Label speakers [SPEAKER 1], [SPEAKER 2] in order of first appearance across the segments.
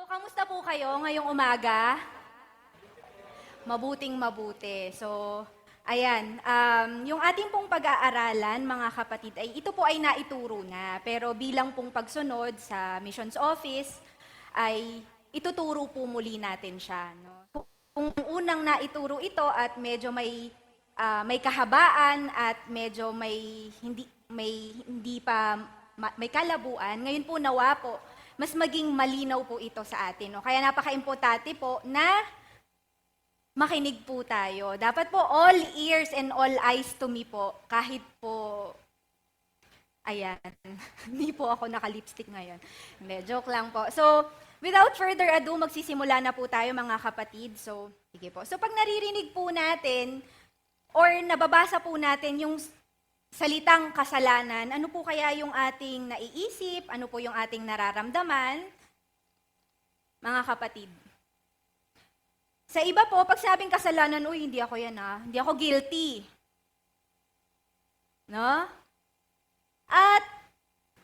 [SPEAKER 1] Kamusta po kayo ngayong umaga? Mabuting mabuti. So, ayan, yung ating pong pag-aaralan, mga kapatid, ay ito po ay naituro na. Pero bilang pong pagsunod sa missions office, ay ituturo po muli natin siya. No? Kung unang naituro ito at medyo may kahabaan at medyo may hindi pa may kalabuan, ngayon po nawa po mas maging malinaw po ito sa atin. No? Kaya napaka-importante po na makinig po tayo. Dapat po all ears and all eyes to me po. Kahit po, ayan, hindi po ako naka-lipstick ngayon. Hindi, joke lang po. So, without further ado, magsisimula na po tayo mga kapatid. So, sige po. So, pag naririnig po natin or nababasa po natin yung salitang kasalanan, ano po kaya yung ating naiisip? Ano po yung ating nararamdaman? Mga kapatid. Sa iba po, pag sabing kasalanan, uy, hindi ako yan hindi ako guilty. No? At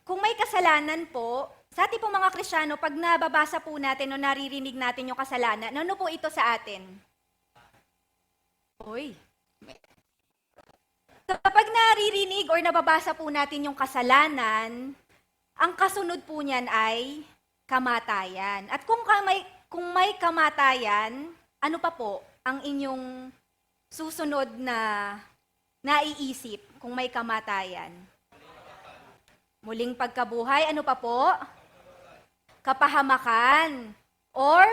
[SPEAKER 1] kung may kasalanan po, sa ating po mga Kristiyano, pag nababasa po natin o naririnig natin yung kasalanan, ano po ito sa atin? Uy. Kapag naririnig or nababasa po natin yung kasalanan, ang kasunod po niyan ay kamatayan. At kung may kamatayan, ano pa po ang inyong susunod na naiisip kung may kamatayan? Muling pagkabuhay, ano pa po? Kapahamakan or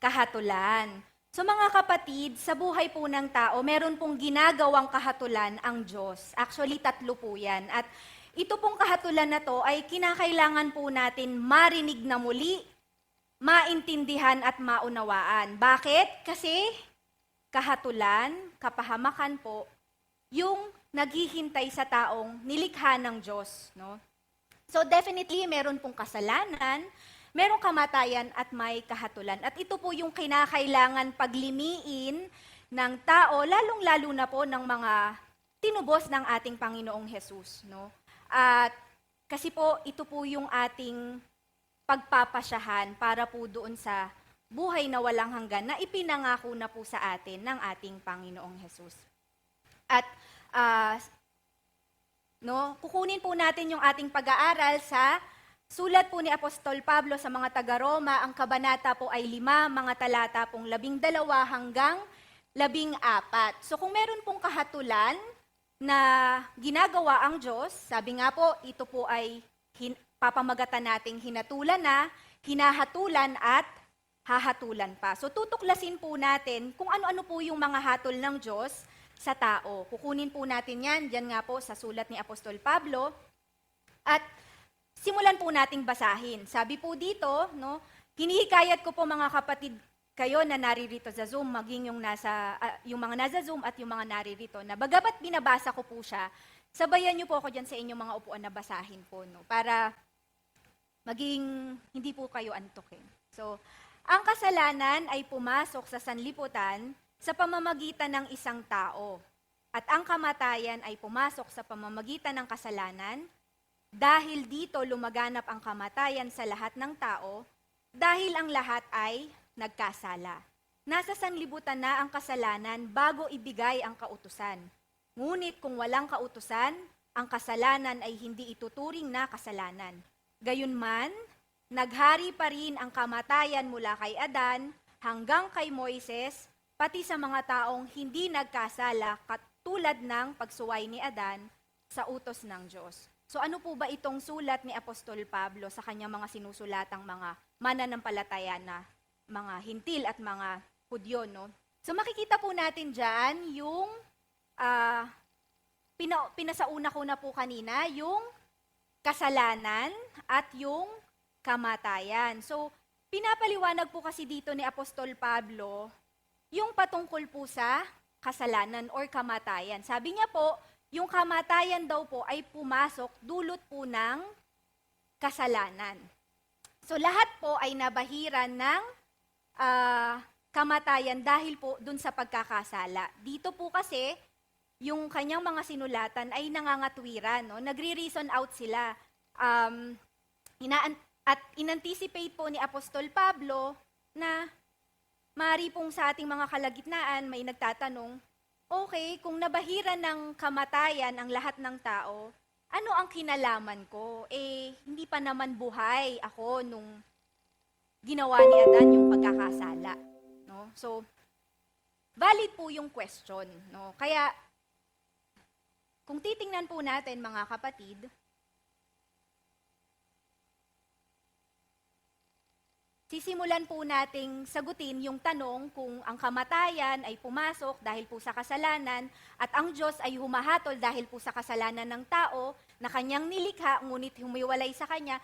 [SPEAKER 1] kahatulan. So mga kapatid, sa buhay po ng tao, meron pong ginagawang kahatulan ang Diyos. Actually, 3 po yan. At ito pong kahatulan na to ay kinakailangan po natin marinig na muli, maintindihan at maunawaan. Bakit? Kasi kahatulan, kapahamakan po, yung naghihintay sa taong nilikha ng Diyos. No? So definitely, meron pong kasalanan, merong kamatayan at may kahatulan. At ito po yung kinakailangan paglimiin ng tao, lalong-lalo na po ng mga tinubos ng ating Panginoong Jesus. No? At kasi po, ito po yung ating pagpapasyahan para po doon sa buhay na walang hanggan na ipinangako na po sa atin ng ating Panginoong Jesus. At kukunin po natin yung ating pag-aaral sa sulat po ni Apostol Pablo sa mga taga-Roma. Ang kabanata po ay 5, mga talata pong 12 hanggang 14. So kung meron pong kahatulan na ginagawa ang Diyos, sabi nga po, ito po ay papamagatan nating hinatulan na, hinahatulan at hahatulan pa. So tutuklasin po natin kung ano-ano po yung mga hatol ng Diyos sa tao. Kukunin po natin yan, dyan nga po sa sulat ni Apostol Pablo. At simulan po nating basahin. Sabi po dito, no, hinihikayat ko po mga kapatid kayo na naririto sa Zoom, maging yung mga nasa Zoom at yung mga naririto, na bagamat binabasa ko po siya, sabayan niyo po ako dyan sa inyong mga upuan na basahin po, no, para maging hindi po kayo antukin. So, ang kasalanan ay pumasok sa sanlibutan sa pamamagitan ng isang tao. At ang kamatayan ay pumasok sa pamamagitan ng kasalanan. Dahil dito lumaganap ang kamatayan sa lahat ng tao, dahil ang lahat ay nagkasala. Nasa sanlibutan na ang kasalanan bago ibigay ang kautusan. Ngunit kung walang kautusan, ang kasalanan ay hindi ituturing na kasalanan. Gayunman, naghari pa rin ang kamatayan mula kay Adan hanggang kay Moises, pati sa mga taong hindi nagkasala katulad ng pagsuway ni Adan sa utos ng Diyos. So ano po ba itong sulat ni Apostol Pablo sa kanyang mga sinusulatang mga mananampalataya na mga hintil at mga Hudyo, no? So makikita po natin dyan yung pinasauna ko na po kanina, yung kasalanan at yung kamatayan. So pinapaliwanag po kasi dito ni Apostol Pablo yung patungkol po sa kasalanan or kamatayan. Sabi niya po, yung kamatayan daw po ay pumasok dulot po ng kasalanan. So lahat po ay nabahiran ng kamatayan dahil po dun sa pagkakasala. Dito po kasi, yung kanyang mga sinulatan ay nangangatwiran. No? Nagre-reason out sila. At inanticipate po ni Apostol Pablo na mari pong sa ating mga kalagitnaan may nagtatanong, okay, kung nabahira ng kamatayan ang lahat ng tao, ano ang kinalaman ko? Hindi pa naman buhay ako nung ginawa ni Adan yung pagkakasala. No? So, valid po yung question. No? Kaya, kung titingnan po natin mga kapatid, sisimulan po nating sagutin yung tanong kung ang kamatayan ay pumasok dahil po sa kasalanan at ang Diyos ay humahatol dahil po sa kasalanan ng tao na kanyang nilikha ngunit humiwalay sa kanya.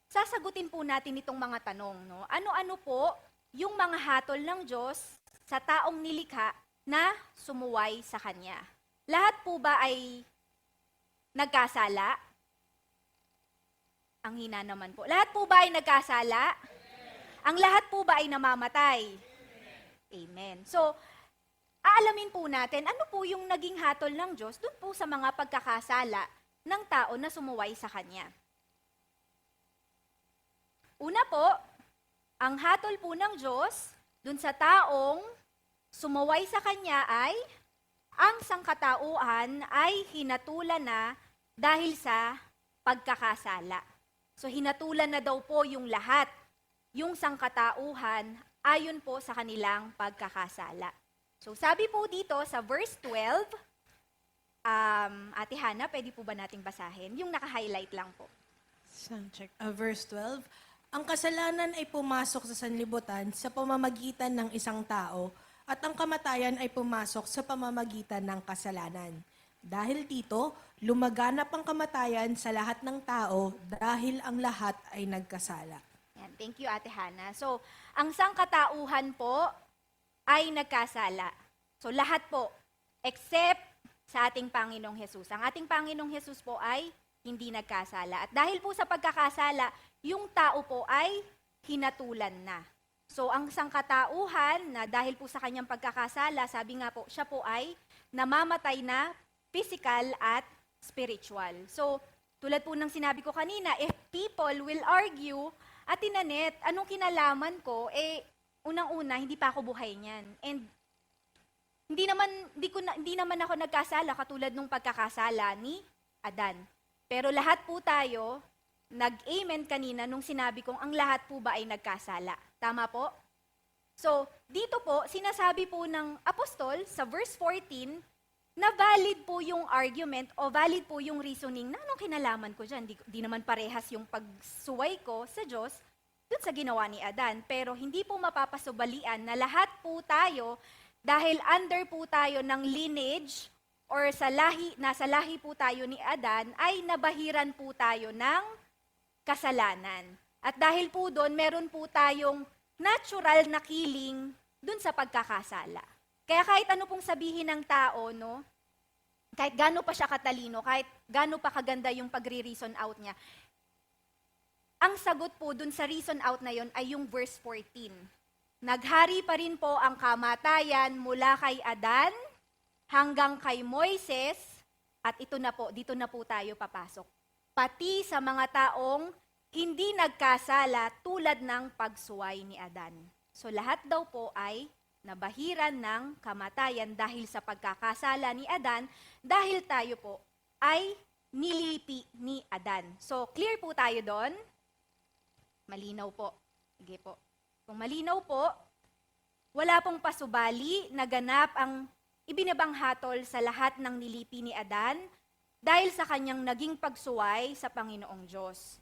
[SPEAKER 1] Sasagutin po natin itong mga tanong. No? Ano-ano po yung mga hatol ng Diyos sa taong nilikha na sumuway sa kanya? Lahat po ba ay nagkasala? Ang hina naman po. Lahat po ba ay nagkasala? Ang lahat po ba ay namamatay? Amen. So, aalamin po natin ano po yung naging hatol ng Diyos dun po sa mga pagkakasala ng tao na sumuway sa Kanya. Una po, ang hatol po ng Diyos dun sa taong sumuway sa Kanya ay ang sangkatauhan ay hinatulan na dahil sa pagkakasala. So, hinatulan na daw po yung lahat, yung sangkatauhan ayon po sa kanilang pagkakasala. So sabi po dito sa verse 12, Ate Hana, pwede po ba nating basahin? Yung naka-highlight lang po.
[SPEAKER 2] Sound check. Verse 12. Ang kasalanan ay pumasok sa sanlibutan sa pamamagitan ng isang tao at ang kamatayan ay pumasok sa pamamagitan ng kasalanan. Dahil dito, lumaganap ang kamatayan sa lahat ng tao dahil ang lahat ay nagkasala.
[SPEAKER 1] Yan, thank you, Ate Hana. So, ang sangkatauhan po ay nagkasala. So, lahat po, except sa ating Panginoong Hesus. Ang ating Panginoong Hesus po ay hindi nagkasala. At dahil po sa pagkakasala, yung tao po ay hinatulan na. So, ang sangkatauhan na dahil po sa kanyang pagkakasala, sabi nga po, siya po ay namamatay na physical at spiritual. So, tulad po ng sinabi ko kanina, if people will argue, Ate Nanet, anong kinalaman ko? Unang-una, hindi pa ako buhay niyan. And hindi naman ako nagkasala katulad nung pagkakasala ni Adan. Pero lahat po tayo, nag-amen kanina nung sinabi kong ang lahat po ba ay nagkasala. Tama po? So, dito po, sinasabi po ng apostol sa verse 14, na valid po yung argument o valid po yung reasoning na anong kinalaman ko dyan. Di naman parehas yung pagsuway ko sa Diyos dun sa ginawa ni Adan. Pero hindi po mapapasubalian na lahat po tayo, dahil under po tayo ng lineage or nasa lahi po tayo ni Adan, ay nabahiran po tayo ng kasalanan. At dahil po doon, meron po tayong natural na killing dun sa pagkakasala. Kaya kahit ano pong sabihin ng tao, no, kahit gaano pa siya katalino, kahit gaano pa kaganda yung pagre-reason out niya, ang sagot po dun sa reason out na yon ay yung verse 14. Naghari pa rin po ang kamatayan mula kay Adan hanggang kay Moises, at ito na po, dito na po tayo papasok. Pati sa mga taong hindi nagkasala tulad ng pagsuway ni Adan. So lahat daw po ay nabahiran ng kamatayan dahil sa pagkakasala ni Adan, dahil tayo po ay nilipi ni Adan. So, clear po tayo doon? Malinaw po. Sige po. Kung malinaw po, wala pong pasubali na ganap ang ibinabang hatol sa lahat ng nilipi ni Adan dahil sa kanyang naging pagsuway sa Panginoong Diyos.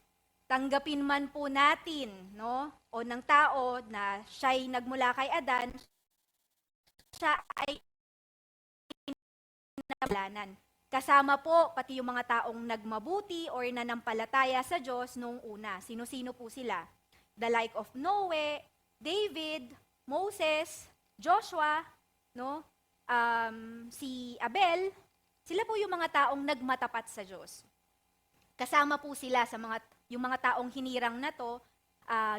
[SPEAKER 1] Tanggapin man po natin, no, o ng tao na siya'y nagmula kay Adan, siya ay nabalanan. Kasama po pati yung mga taong nagmabuti or nanampalataya sa Diyos noong una. Sino-sino po sila? The like of Noe, David, Moses, Joshua, no? Si Abel, sila po yung mga taong nagmatapat sa Diyos. Kasama po sila sa yung mga taong hinirang na to,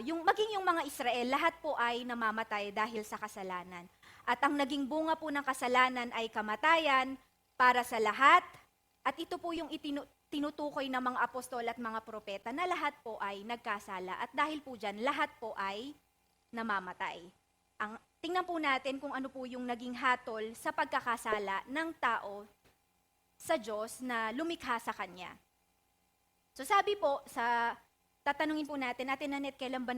[SPEAKER 1] maging yung mga Israel, lahat po ay namamatay dahil sa kasalanan. At ang naging bunga po ng kasalanan ay kamatayan para sa lahat. At ito po yung tinutukoy ng mga apostol at mga propeta na lahat po ay nagkasala at dahil po dyan, lahat po ay namamatay. Tingnan po natin kung ano po yung naging hatol sa pagkakasala ng tao sa Diyos na lumikha sa Kanya. So sabi po, tatanungin po natin, Nanette, kailan ba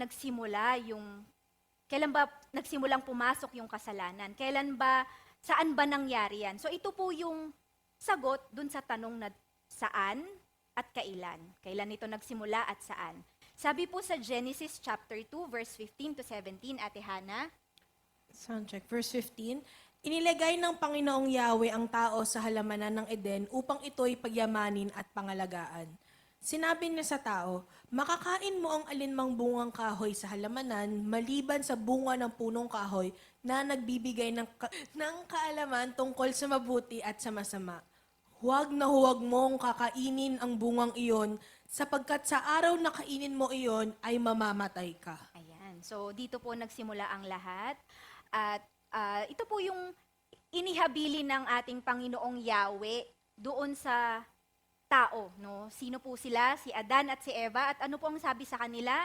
[SPEAKER 1] nagsimulang pumasok yung kasalanan? Saan ba nangyari yan? So ito po yung sagot dun sa tanong na saan at kailan. Kailan ito nagsimula at saan? Sabi po sa Genesis chapter 2, verse 15 to 17, Ate Hana.
[SPEAKER 2] Soundcheck. Verse 15, inilagay ng Panginoong Yahweh ang tao sa halamanan ng Eden upang ito'y pagyamanin at pangalagaan. Sinabi niya sa tao, makakain mo ang alinmang bungang kahoy sa halamanan maliban sa bunga ng punong kahoy na nagbibigay ng kaalaman tungkol sa mabuti at sa masama. Huwag na huwag mong kakainin ang bungang iyon sapagkat sa araw na kainin mo iyon ay mamamatay ka.
[SPEAKER 1] Ayan. So dito po nagsimula ang lahat. At ito po yung inihabili ng ating Panginoong Yahweh doon sa tao. No? Sino po sila? Si Adan at si Eva. At ano po ang sabi sa kanila?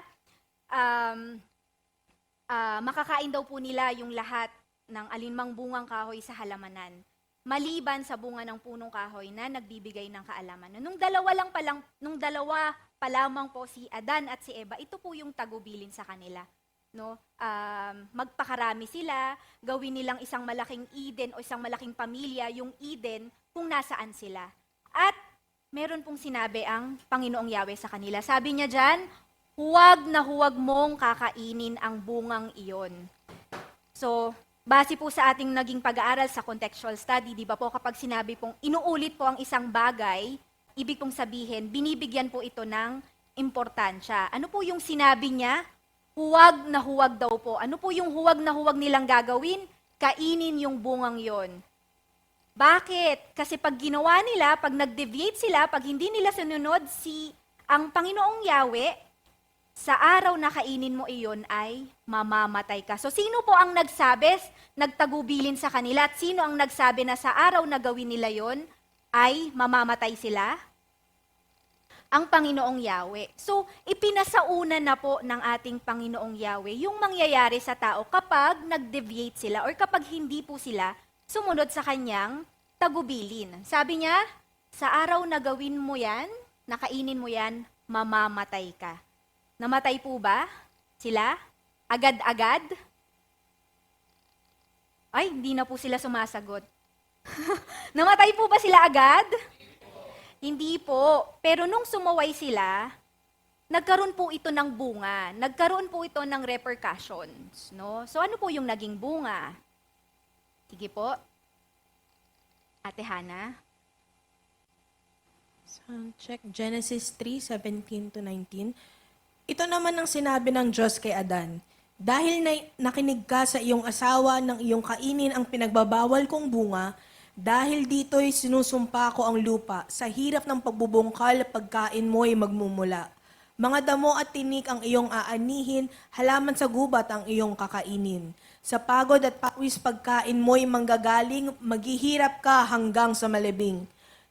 [SPEAKER 1] Makakain daw po nila yung lahat ng alinmang bungang kahoy sa halamanan. Maliban sa bunga ng punong kahoy na nagbibigay ng kaalaman. Nung dalawa pa lamang po si Adan at si Eva, ito po yung tagubilin sa kanila. No? Magpakarami sila, gawin nilang isang malaking Eden o isang malaking pamilya, yung Eden, kung nasaan sila. At meron pong sinabi ang Panginoong Yahweh sa kanila. Sabi niya dyan, huwag na huwag mong kakainin ang bungang iyon. So, base po sa ating naging pag-aaral sa contextual study, di ba po kapag sinabi pong inuulit po ang isang bagay, ibig pong sabihin, binibigyan po ito ng importansya. Ano po yung sinabi niya? Huwag na huwag daw po. Ano po yung huwag na huwag nilang gagawin? Kainin yung bungang yon. Bakit? Kasi pag ginawa nila, pag nag-deviate sila, pag hindi nila sinunod ang Panginoong Yahweh, sa araw na kainin mo iyon ay mamamatay ka. So sino po ang nagtagubilin sa kanila at sino ang nagsabi na sa araw na gawin nila yon ay mamamatay sila? Ang Panginoong Yahweh. So, ipinasauna na po ng ating Panginoong Yahweh yung mangyayari sa tao kapag nag-deviate sila or kapag hindi po sila sumunod sa kanyang tagubilin. Sabi niya, sa araw na gawin mo yan, nakainin mo yan, mamamatay ka. Namatay po ba sila? Agad-agad? Ay, hindi na po sila sumasagot. Namatay po ba sila agad? Hindi po. Pero nung sumaway sila, nagkaroon po ito ng bunga. Nagkaroon po ito ng repercussions. No? So ano po yung naging bunga? Sige po. Ate Hana.
[SPEAKER 2] Soundcheck. Genesis 3:17 to 19. Ito naman ang sinabi ng Diyos kay Adan. Dahil nakinig ka sa iyong asawa nang iyong kainin ang pinagbabawal kong bunga, dahil dito'y sinusumpa ko ang lupa, sa hirap ng pagbubungkal, pagkain mo'y magmumula. Mga damo at tinik ang iyong aanihin, halaman sa gubat ang iyong kakainin. Sa pagod at pawis pagkain mo'y manggagaling, maghihirap ka hanggang sa malibing.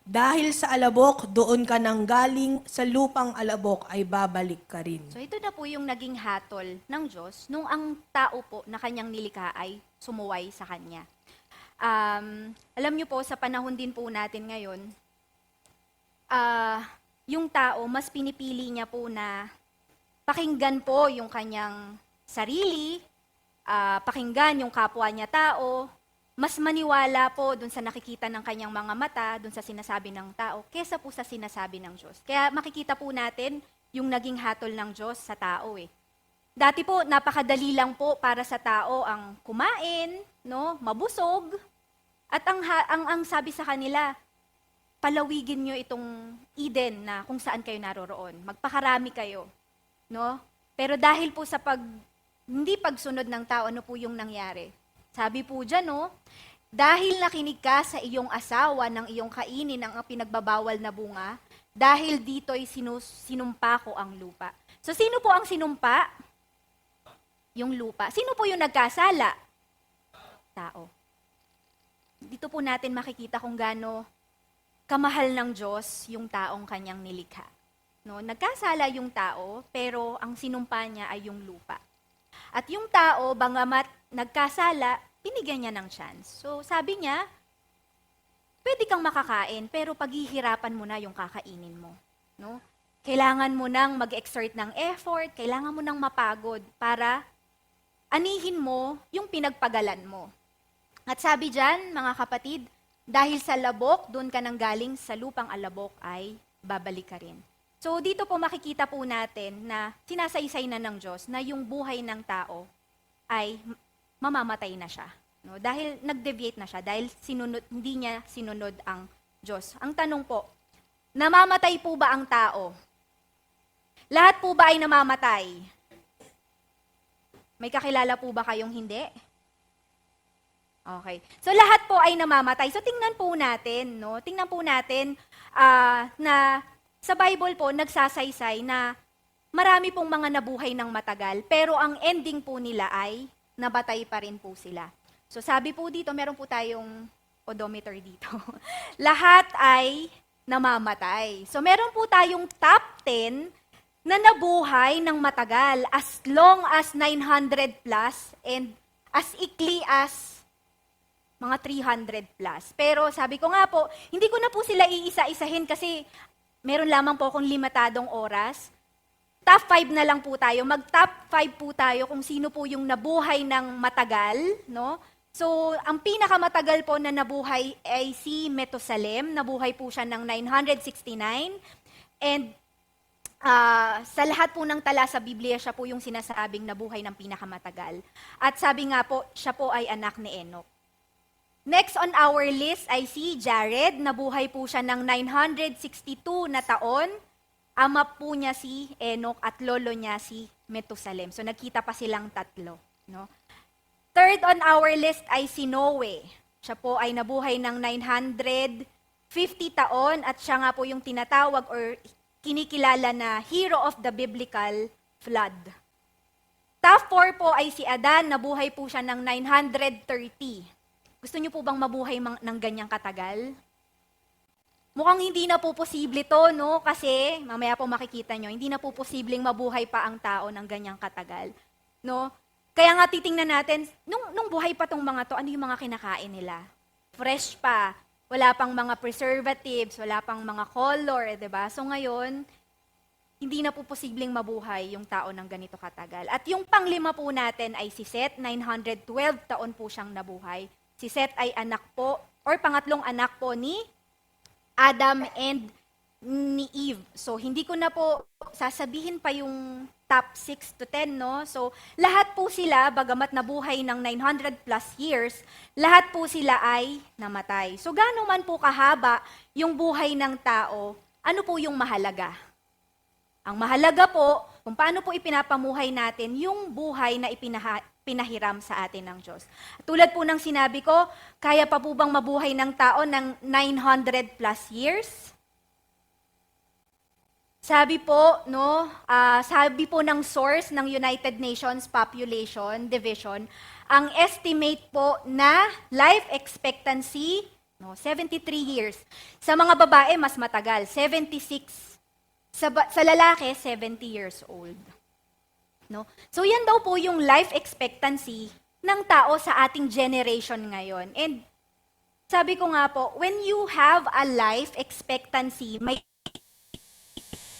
[SPEAKER 2] Dahil sa alabok, doon ka nang galing, sa lupang alabok ay babalik ka rin.
[SPEAKER 1] So ito na po yung naging hatol ng Diyos nung ang tao po na kanyang nilikha ay sumuway sa kanya. Alam niyo po, sa panahon din po natin ngayon, yung tao, mas pinipili niya po na pakinggan po yung kanyang sarili, pakinggan yung kapwa niya tao, mas maniwala po dun sa nakikita ng kanyang mga mata, dun sa sinasabi ng tao, kesa po sa sinasabi ng Diyos. Kaya makikita po natin yung naging hatol ng Diyos sa tao eh. Dati po, napakadali lang po para sa tao ang kumain, no, mabusog, at ang sabi sa kanila, palawigin nyo itong Eden na kung saan kayo naroroon. Magpakarami kayo, no? Pero dahil po sa hindi pagsunod ng tao, ano po yung nangyari? Sabi po dyan, no, dahil nakinig ka sa iyong asawa ng iyong kainin ang pinagbabawal na bunga, dahil dito'y sinumpa ko ang lupa. So sino po ang sinumpa? Yung lupa. Sino po yung nagkasala? Tao. Dito po natin makikita kung gaano kamahal ng Diyos yung taong kanyang nilikha. No, nagkasala yung tao, pero ang sinumpa niya ay yung lupa. At yung tao, bangamat nagkasala, binigyan niya ng chance. So sabi niya, pwede kang makakain, pero paghihirapan mo na yung kakainin mo. No? Kailangan mo nang mag-exert ng effort, kailangan mo nang mapagod para anihin mo yung pinagpagalan mo. At sabi diyan, mga kapatid, dahil sa labok, doon ka nang galing, sa lupang alabok ay babalik ka rin. So dito po makikita po natin na sinasaysay na ng Diyos na yung buhay ng tao ay mamamatay na siya. No? Dahil nag-deviate na siya, dahil hindi niya sinunod ang Diyos. Ang tanong po, namamatay po ba ang tao? Lahat po ba ay namamatay? May kakilala po ba kayong hindi? Okay. So lahat po ay namamatay. So tingnan po natin, no? Tingnan po natin na sa Bible po nagsasaysay na marami pong mga nabuhay ng matagal, pero ang ending po nila ay nabatay pa rin po sila. So sabi po dito, meron po tayong odometer dito. Lahat ay namamatay. So meron po tayong top 10 na nabuhay ng matagal, as long as 900 plus and as ikli as mga 300 plus. Pero sabi ko nga po, hindi ko na po sila iisa-isahin kasi meron lamang po akong limitadong oras. Top 5 na lang po tayo. Mag-top 5 po tayo kung sino po yung nabuhay ng matagal, no? So, ang pinakamatagal po na nabuhay ay si Metusalem. Nabuhay po siya ng 969. And sa lahat po ng tala sa Biblia, siya po yung sinasabing nabuhay ng pinakamatagal. At sabi nga po, siya po ay anak ni Enoch. Next on our list ay si Jared. Nabuhay po siya ng 962 na taon. Ama po niya si Enoch at lolo niya si Metusalem. So nagkita pa silang tatlo. No? Third on our list ay si Noe. Siya po ay nabuhay ng 950 taon at siya nga po yung tinatawag or kinikilala na hero of the biblical flood. Top 4 po ay si Adan. Nabuhay po siya ng 930. Gusto niyo po bang mabuhay ng ganyang katagal? Mukhang hindi na po posible to, no? Kasi, mamaya po makikita nyo, hindi na po posibleng mabuhay pa ang tao ng ganyang katagal. No? Kaya nga titingnan natin, nung buhay pa tong mga to, ano yung mga kinakain nila? Fresh pa, wala pang mga preservatives, wala pang mga color, diba? So ngayon, hindi na po posibleng mabuhay yung tao ng ganito katagal. At yung panglima po natin ay si Seth, 912 taon po siyang nabuhay. Si Seth ay anak po, or pangatlong anak po ni Adam and ni Eve. So, hindi ko na po sasabihin pa yung top 6 to 10, no? So, lahat po sila, bagamat nabuhay ng 900 plus years, lahat po sila ay namatay. So, gaano man po kahaba yung buhay ng tao, ano po yung mahalaga? Ang mahalaga po, kung paano po ipinapamuhay natin yung buhay na pinahiram sa atin ng Diyos. Tulad po ng sinabi ko, kaya pa po bang mabuhay ng tao ng 900 plus years? Sabi po, no, sabi po ng source ng United Nations Population Division, ang estimate po na life expectancy, no, 73 years. Sa mga babae, mas matagal, 76. Sa lalaki, 70 years old. No? So yan daw po yung life expectancy ng tao sa ating generation ngayon. And sabi ko nga po, when you have a life expectancy, may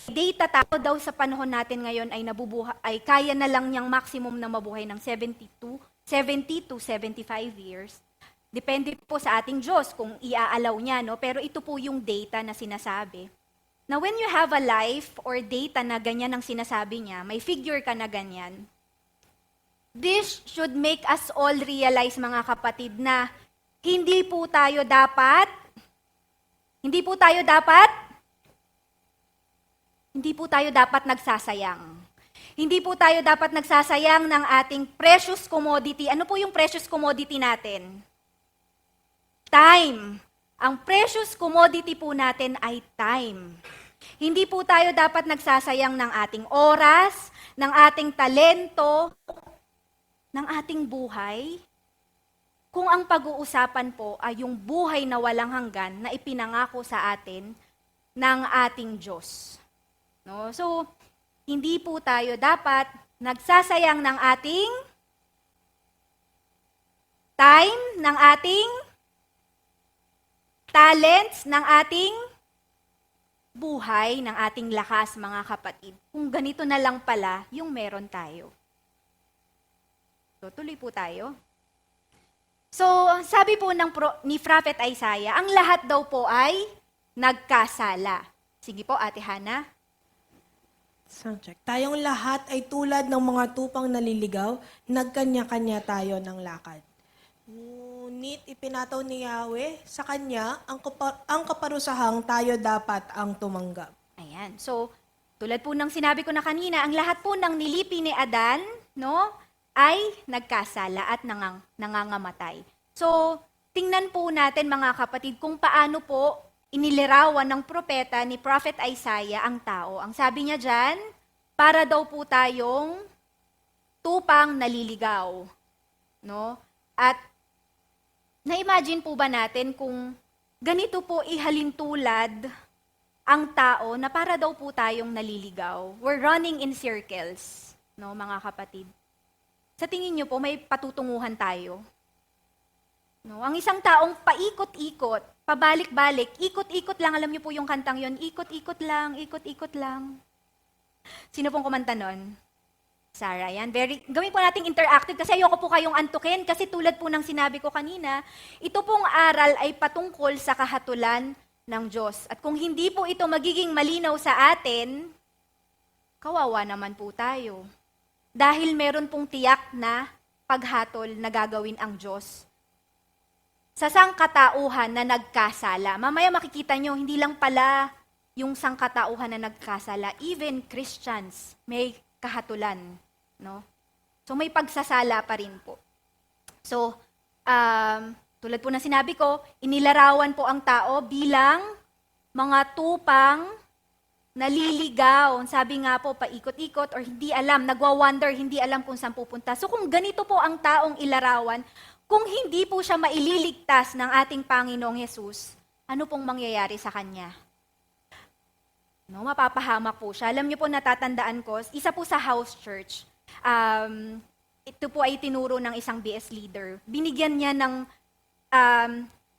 [SPEAKER 1] data tao daw sa panahon natin ngayon ay kaya na lang niyang maximum na mabuhay ng 70 to 75 years. Depende po sa ating Diyos kung iaalaw niya, no? Pero ito po yung data na sinasabi. Now, when you have a life or data na ganyan ang sinasabi niya, may figure ka na ganyan, this should make us all realize, mga kapatid, na hindi po tayo dapat nagsasayang. Hindi po tayo dapat nagsasayang ng ating precious commodity. Ano po yung precious commodity natin? Time. Ang precious commodity po natin ay time. Hindi po tayo dapat nagsasayang ng ating oras, ng ating talento, ng ating buhay. kung ang pag-uusapan po ay yung buhay na walang hanggan na ipinangako sa atin ng ating Diyos. No? So, hindi po tayo dapat nagsasayang ng ating time, ng ating talents, ng ating buhay, ng ating lakas, mga kapatid. Kung ganito na lang pala yung meron tayo. So, tuloy po tayo. So, sabi po ni Prophet Isaiah, ang lahat daw po ay nagkasala. Sige po, Ate Hana.
[SPEAKER 2] Sound check. Tayong lahat ay tulad ng mga tupang naliligaw, nagkanya-kanya tayo ng lakad. Ngunit ipinataw ni Yahweh sa kanya ang kaparusahang tayo dapat ang tumanggap.
[SPEAKER 1] Ayan. So, tulad po ng sinabi ko na kanina, ang lahat po ng nilipi ni Adan, no, ay nagkasala at nangangamatay. So, tingnan po natin mga kapatid kung paano po inilirawan ng propeta ni Prophet Isaiah ang tao. Ang sabi niya dyan, para daw po tayong tupang naliligaw. No? At na-imagine po ba natin kung ganito po ihalintulad ang tao na para daw po tayong naliligaw? We're running in circles, no, mga kapatid. Sa tingin niyo po, may patutunguhan tayo. No, ang isang taong paikot-ikot, pabalik-balik, ikot-ikot lang, alam niyo po yung kantang yon, ikot-ikot lang, ikot-ikot lang. Sino pong kumanta nun? Sarah, yan. Gawin po nating interactive kasi ayoko po kayong antukin kasi tulad po ng sinabi ko kanina, ito pong aral ay patungkol sa kahatulan ng Diyos. At kung hindi po ito magiging malinaw sa atin, kawawa naman po tayo. Dahil meron pong tiyak na paghatol na gagawin ang Diyos sa sangkatauhan na nagkasala. Mamaya makikita nyo, hindi lang pala yung sangkatauhan na nagkasala, even Christians may kahatulan. No? So may pagsasala pa rin po. So, tulad po na sinabi ko, inilarawan po ang tao bilang mga tupang naliligaw. Sabi nga po, paikot-ikot or hindi alam, nagwa-wonder, hindi alam kung saan pupunta. So kung ganito po ang taong ilarawan, kung hindi po siya maililigtas ng ating Panginoong Hesus, ano pong mangyayari sa kanya? No, mapapahamak po siya. Alam niyo po, natatandaan ko, isa po sa house church, ito po ay tinuro ng isang BS leader. Binigyan niya ng,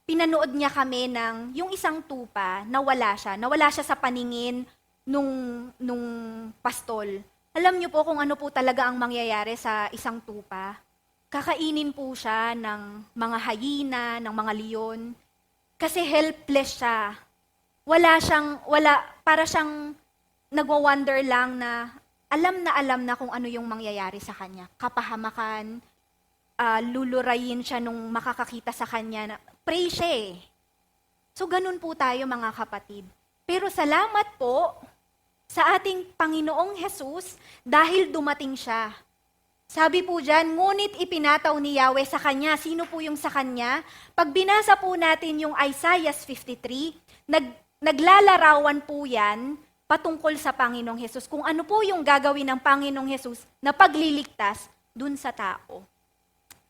[SPEAKER 1] pinanood niya kami ng yung isang tupa, nawala siya sa paningin nung pastol. Alam niyo po kung ano po talaga ang mangyayari sa isang tupa. Kakainin po siya ng mga hyena, ng mga leon. Kasi helpless siya. Para siyang nagwa-wonder lang na alam na kung ano yung mangyayari sa kanya. Kapahamakan, lulurayin siya nung makakakita sa kanya na pray siya eh. So ganun po tayo mga kapatid. Pero salamat po sa ating Panginoong Hesus dahil dumating siya. Sabi po dyan, ngunit ipinataw ni Yahweh sa kanya. Sino po yung sa kanya? Pag binasa po natin yung Isaiah 53, naglalarawan po yan patungkol sa Panginoong Hesus. Kung ano po yung gagawin ng Panginoong Hesus na pagliligtas dun sa tao.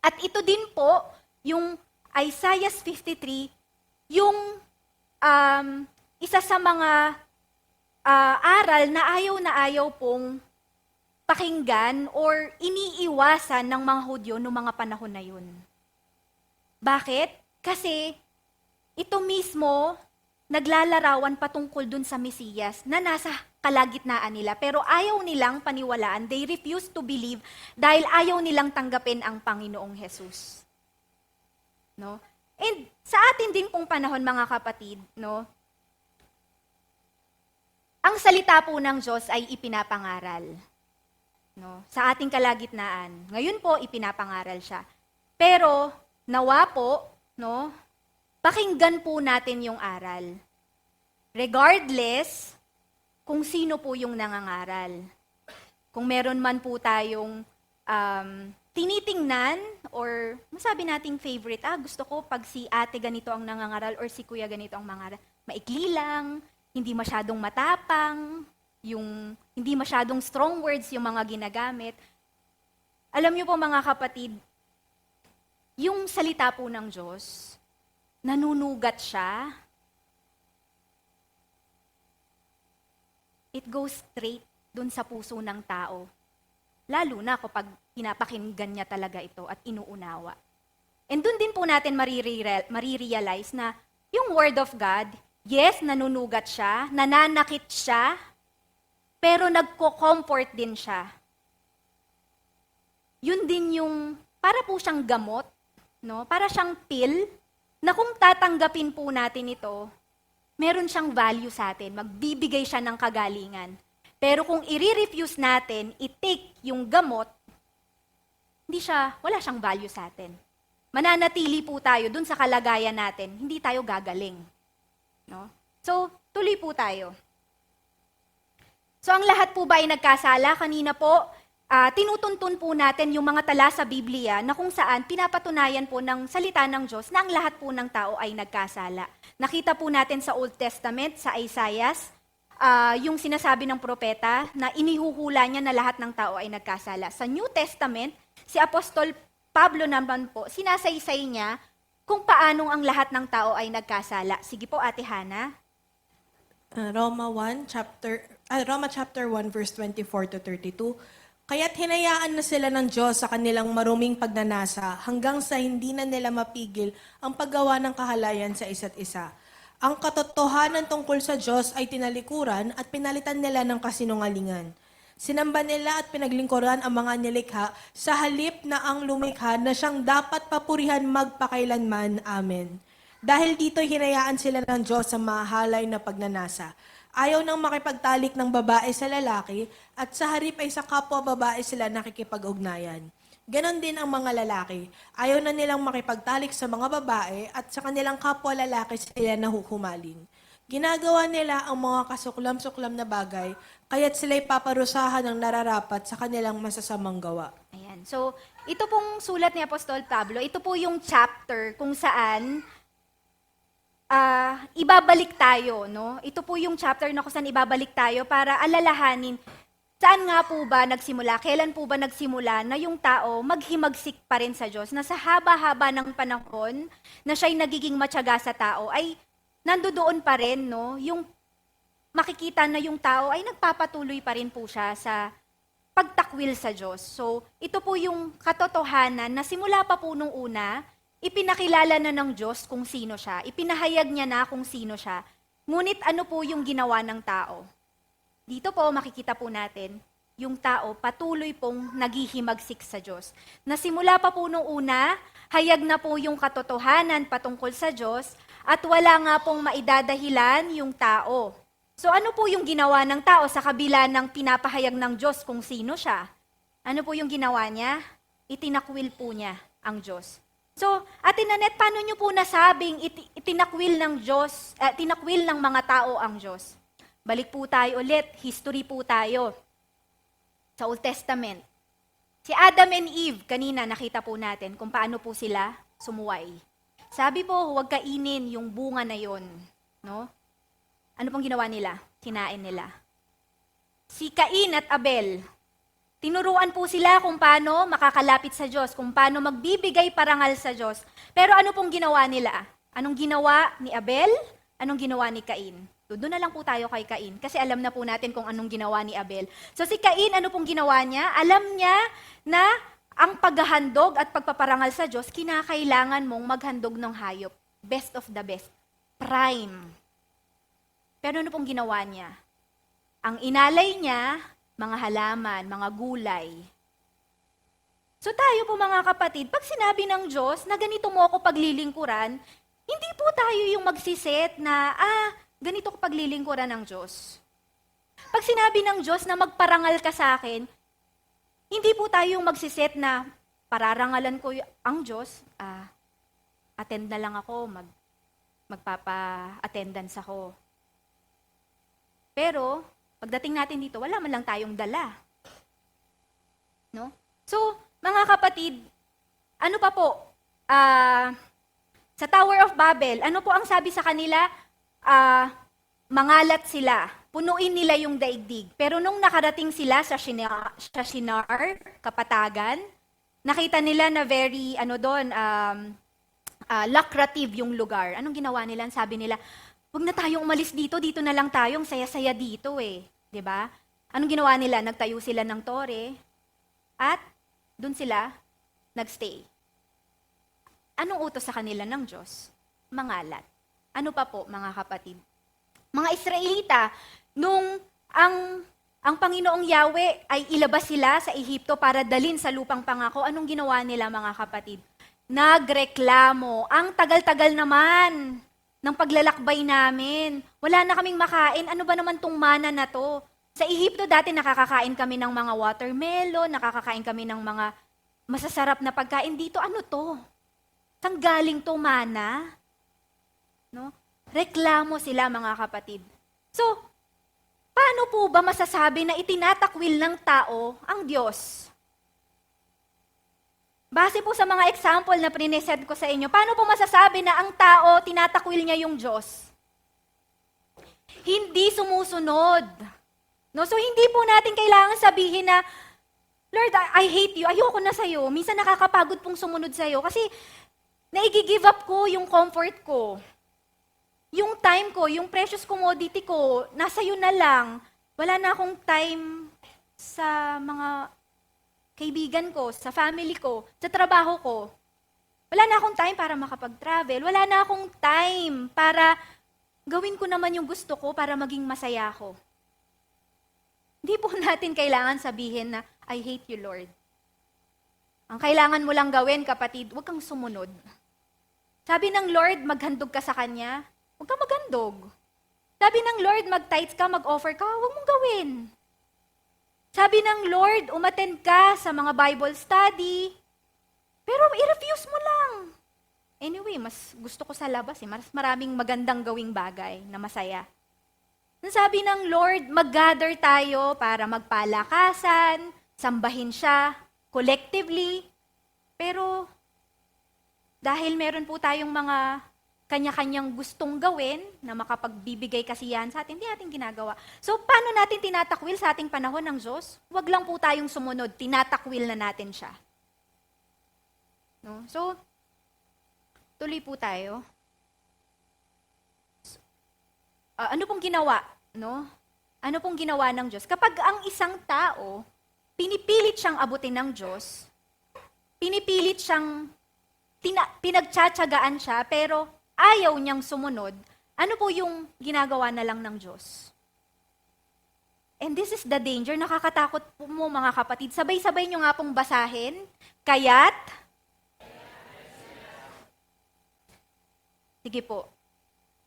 [SPEAKER 1] At ito din po, yung Isaiah 53, yung isa sa mga aral na ayaw pong pakinggan or iniiwasan ng mga Hudyo noong mga panahon na yun. Bakit? Kasi ito mismo naglalarawan patungkol dun sa Mesiyas na nasa kalagitnaan nila. Pero ayaw nilang paniwalaan. They refuse to believe dahil ayaw nilang tanggapin ang Panginoong Hesus. No? And sa atin din pong panahon mga kapatid, no? Ang salita po ng Diyos ay ipinapangaral. No? Sa ating kalagitnaan. Ngayon po, ipinapangaral siya. Pero, nawa po, no? Pakinggan po natin yung aral. Regardless kung sino po yung nangangaral. Kung meron man po tayong tinitingnan or masabi nating favorite, gusto ko pag si ate ganito ang nangangaral or si kuya ganito ang mangaral. Maikli lang, hindi masyadong matapang, hindi masyadong strong words yung mga ginagamit. Alam niyo po mga kapatid, yung salita po ng Diyos, nanunugat siya, it goes straight dun sa puso ng tao. Lalo na kapag pinapakinggan niya talaga ito at inuunawa. And dun din po natin marirealize na yung Word of God, yes, nanunugat siya, nananakit siya, pero nagko-comfort din siya. Yun din yung, para po siyang gamot, no? Para siyang pill, na kung tatanggapin po natin ito, meron siyang value sa atin, magbibigay siya ng kagalingan. Pero kung i-refuse natin, i-take yung gamot, wala siyang value sa atin. Mananatili po tayo dun sa kalagayan natin, hindi tayo gagaling. No? So, tuloy po tayo. So, ang lahat po ba ay nagkasala? Kanina po, tinutuntun po natin yung mga tala sa Biblia na kung saan pinapatunayan po ng salita ng Diyos na ang lahat po ng tao ay nagkasala. Nakita po natin sa Old Testament, sa Isaiah, yung sinasabi ng propeta na inihuhula niya na lahat ng tao ay nagkasala. Sa New Testament, si Apostol Pablo naman po, sinasaysay niya kung paanong ang lahat ng tao ay nagkasala. Sige po, Ate Hana.
[SPEAKER 2] Roma chapter 1 verse 24 to 32. Kaya't hinayaan na sila ng Diyos sa kanilang maruming pagnanasa hanggang sa hindi na nila mapigil ang paggawa ng kahalayan sa isa't isa. Ang katotohanan tungkol sa Diyos ay tinalikuran at pinalitan nila ng kasinungalingan. Sinamba nila at pinaglingkuran ang mga nilikha sa halip na ang lumikha na siyang dapat papurihan magpakailanman. Amen. Dahil dito hinayaan sila ng Diyos sa mahalay na pagnanasa. Ayaw nang makipagtalik ng babae sa lalaki at sa harip ay sa kapwa babae sila nakikipag-ugnayan. Ganon din ang mga lalaki. Ayaw na nilang makipagtalik sa mga babae at sa kanilang kapwa lalaki sila nahuhumaling. Ginagawa nila ang mga kasuklam-suklam na bagay, kaya't sila'y paparusahan ng nararapat sa kanilang masasamang gawa.
[SPEAKER 1] Ayan. So, ito pong sulat ni Apostol Pablo, ito po yung chapter kung saan ibabalik tayo, no? Ito po yung chapter na kung saan ibabalik tayo para alalahanin saan nga po ba nagsimula, kailan po ba nagsimula na yung tao maghimagsik pa rin sa Diyos, na sa haba-haba ng panahon na siya'y nagiging matyaga sa tao, ay nandoon pa rin, no? Yung makikita na yung tao ay nagpapatuloy pa rin po siya sa pagtakwil sa Diyos. So, ito po yung katotohanan na simula pa po nung una, ipinakilala na ng Diyos kung sino siya. Ipinahayag niya na kung sino siya. Ngunit ano po yung ginawa ng tao? Dito po makikita po natin, yung tao patuloy pong naghihimagsik sa Diyos. Nasimula pa po nung una, hayag na po yung katotohanan patungkol sa Diyos at wala nga pong maidadahilan yung tao. So ano po yung ginawa ng tao sa kabila ng pinapahayag ng Diyos kung sino siya? Ano po yung ginawa niya? Itinakwil po niya ang Diyos. So, Ate Nanette, paano niyo po nasabing itinakwil ng Diyos, tinakwil ng mga tao ang Diyos? Balik po tayo ulit, history po tayo sa Old Testament. Si Adam and Eve, kanina nakita po natin kung paano po sila sumuway. Sabi po, huwag kainin yung bunga na yon, no? Ano pong ginawa nila? Kinain nila. Si Cain at Abel, tinuruan po sila kung paano makakalapit sa Diyos, kung paano magbibigay parangal sa Diyos. Pero ano pong ginawa nila? Anong ginawa ni Abel? Anong ginawa ni Cain? Doon na lang po tayo kay Cain, kasi alam na po natin kung anong ginawa ni Abel. So si Cain, ano pong ginawa niya? Alam niya na ang paghahandog at pagpaparangal sa Diyos, kinakailangan mong maghandog ng hayop. Best of the best. Prime. Pero ano pong ginawa niya? Ang inalay niya, mga halaman, mga gulay. So tayo po mga kapatid, pag sinabi ng Diyos na ganito mo ako paglilingkuran, hindi po tayo yung magsiset na, ganito ko paglilingkuran ng Diyos. Pag sinabi ng Diyos na magparangal ka sa akin, hindi po tayo yung magsiset na pararangalan ko ang Diyos, attend na lang ako, magpapa-attendance ako. Pero, pagdating natin dito, wala man lang tayong dala. No? So, mga kapatid, ano pa po? Sa Tower of Babel, ano po ang sabi sa kanila? Mangalat sila. Punuin nila yung daigdig. Pero nung nakarating sila sa Shinar, Kapatagan, nakita nila na very, lucrative yung lugar. Anong ginawa nila? Sabi nila, huwag na tayong umalis dito, dito na lang tayo, ang saya-saya dito eh. 'Di ba? Anong ginawa nila? Nagtayo sila ng tore at doon sila nagstay. Anong utos sa kanila ng Diyos? Mangalat. Ano pa po, mga kapatid? Mga Israelita, nung ang Panginoong Yahweh ay ilabas sila sa Ehipto para dalin sa lupang pangako, anong ginawa nila, mga kapatid? Nagreklamo. Ang tagal-tagal naman ng paglalakbay namin. Wala na kaming makain. Ano ba naman tong mana na to? Sa Ehipto dati nakakakain kami ng mga watermelon, nakakakain kami ng mga masasarap na pagkain. Dito ano to? Saan galing to mana? No? Reklamo sila, mga kapatid. So, paano po ba masasabi na itinatakwil ng tao ang Diyos? Base po sa mga example na prinesent ko sa inyo, paano po masasabi na ang tao, tinatakwil niya yung Diyos? Hindi sumusunod. No? So, hindi po natin kailangan sabihin na, Lord, I hate you, ayoko na sa'yo. Minsan nakakapagod pong sumunod sa'yo kasi nai-give up ko yung comfort ko. Yung time ko, yung precious commodity ko, nasa iyo na lang. Wala na akong time sa mga kaibigan ko, sa family ko, sa trabaho ko. Wala na akong time para makapag-travel. Wala na akong time para gawin ko naman yung gusto ko para maging masaya ako. Hindi po natin kailangan sabihin na, I hate you, Lord. Ang kailangan mo lang gawin, kapatid, huwag kang sumunod. Sabi ng Lord, maghandog ka sa Kanya, huwag kang maghandog. Sabi ng Lord, mag-tithes ka, mag-offer ka, huwag mong gawin. Sabi ng Lord, umattend ka sa mga Bible study, pero i-refuse mo lang. Anyway, mas gusto ko sa labas mas maraming magandang gawing bagay na masaya. Sabi ng Lord, mag-gather tayo para magpalakasan, sambahin siya, collectively, pero dahil meron po tayong mga kanya-kanyang gustong gawin na makapagbibigay kasiyahan sa atin, hindi natin ginagawa. So, paano natin tinatakwil sa ating panahon ng Diyos? Huwag lang po tayong sumunod, tinatakwil na natin siya. No? So, tuloy po tayo. Ano pong ginawa? No? Ano pong ginawa ng Diyos? Kapag ang isang tao, pinipilit siyang abutin ng Diyos, pinipilit siyang, pinagtsatsagaan siya, pero ayaw niyang sumunod, ano po yung ginagawa na lang ng Diyos? And this is the danger. Nakakatakot po mo, mga kapatid. Sabay-sabay niyo nga pong basahin. Kaya't, sige po,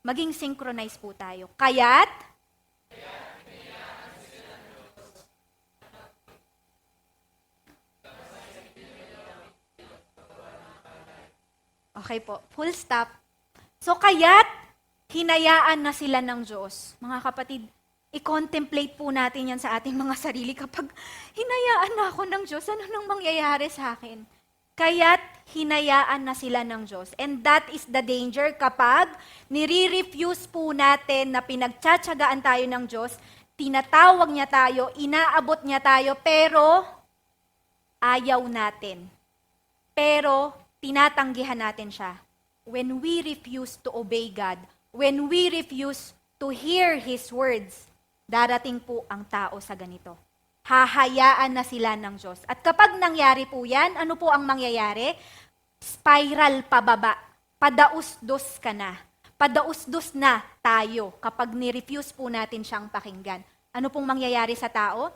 [SPEAKER 1] maging synchronize po tayo. Kaya't, okay po, full stop. So kaya't hinayaan na sila ng Diyos. Mga kapatid, i-contemplate po natin yan sa ating mga sarili. Kapag hinayaan na ako ng Diyos, ano nang mangyayari sa akin? Kaya't hinayaan na sila ng Diyos. And that is the danger kapag nire-refuse po natin na pinagtsatsagaan tayo ng Diyos, tinatawag niya tayo, inaabot niya tayo, pero ayaw natin. Pero tinatanggihan natin siya. When we refuse to obey God, when we refuse to hear His words, darating po ang tao sa ganito. Hahayaan na sila ng Diyos. At kapag nangyari po yan, ano po ang mangyayari? Spiral pababa. Padaus-dos ka na. Padaus-dos na tayo kapag ni-refuse po natin siyang pakinggan. Ano pong mangyayari sa tao?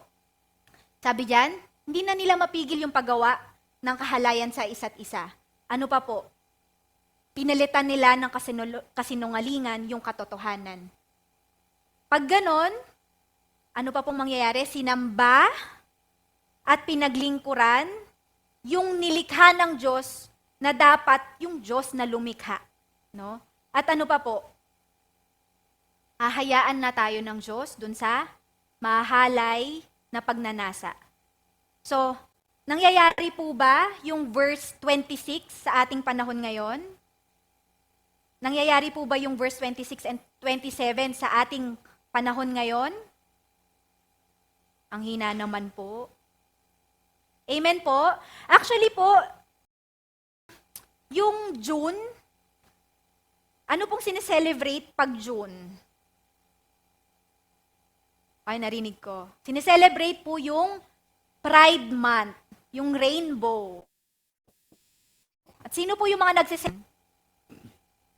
[SPEAKER 1] Sabi diyan, hindi na nila mapigil yung paggawa ng kahalayan sa isa't isa. Ano pa po? Pinalitan nila ng kasinungalingan yung katotohanan. Pag ganon, ano pa pong mangyayari? Sinamba at pinaglingkuran yung nilikha ng Diyos na dapat yung Diyos na lumikha. No? At ano pa po? Hahayaan na tayo ng Diyos dun sa mahalay na pagnanasa. So, nangyayari po ba yung verse 26 sa ating panahon ngayon? Nangyayari po ba yung verse 26 and 27 sa ating panahon ngayon? Ang hina naman po. Amen po. Actually po, yung June, ano pong sineselebrate pag June? Ay, narinig ko. Sineselebrate po yung Pride Month, yung rainbow. At sino po yung mga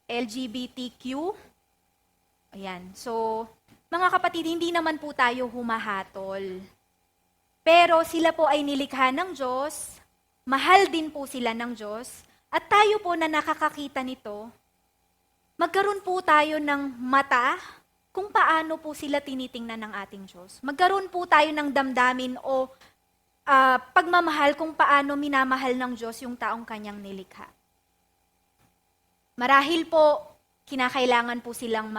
[SPEAKER 1] LGBTQ? Ayan. So, mga kapatid, hindi naman po tayo humahatol. Pero sila po ay nilikha ng Diyos, mahal din po sila ng Diyos, at tayo po na nakakakita nito, magkaroon po tayo ng mata kung paano po sila tinitingnan ng ating Diyos. Magkaroon po tayo ng damdamin o pagmamahal kung paano minamahal ng Diyos yung taong kanyang nilikha. Marahil po, kinakailangan po silang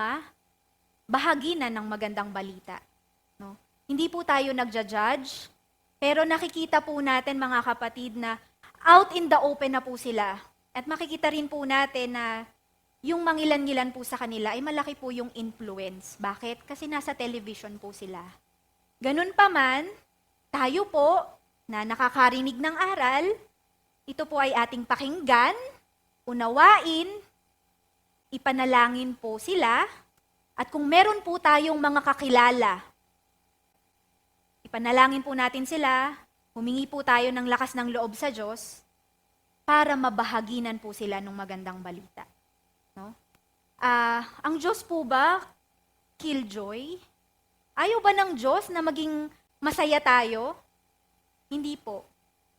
[SPEAKER 1] bahaginan ng magandang balita. No? Hindi po tayo nagja-judge, pero nakikita po natin mga kapatid na out in the open na po sila. At makikita rin po natin na yung mangilan-ngilan po sa kanila ay malaki po yung influence. Bakit? Kasi nasa television po sila. Ganun pa man, tayo po na nakakarinig ng aral, ito po ay ating pakinggan, unawain, ipanalangin po sila, at kung meron po tayong mga kakilala, ipanalangin po natin sila, humingi po tayo ng lakas ng loob sa Diyos para mabahaginan po sila ng magandang balita. No? Ang Diyos po ba, killjoy? Ayaw ba ng Diyos na maging masaya tayo? Hindi po.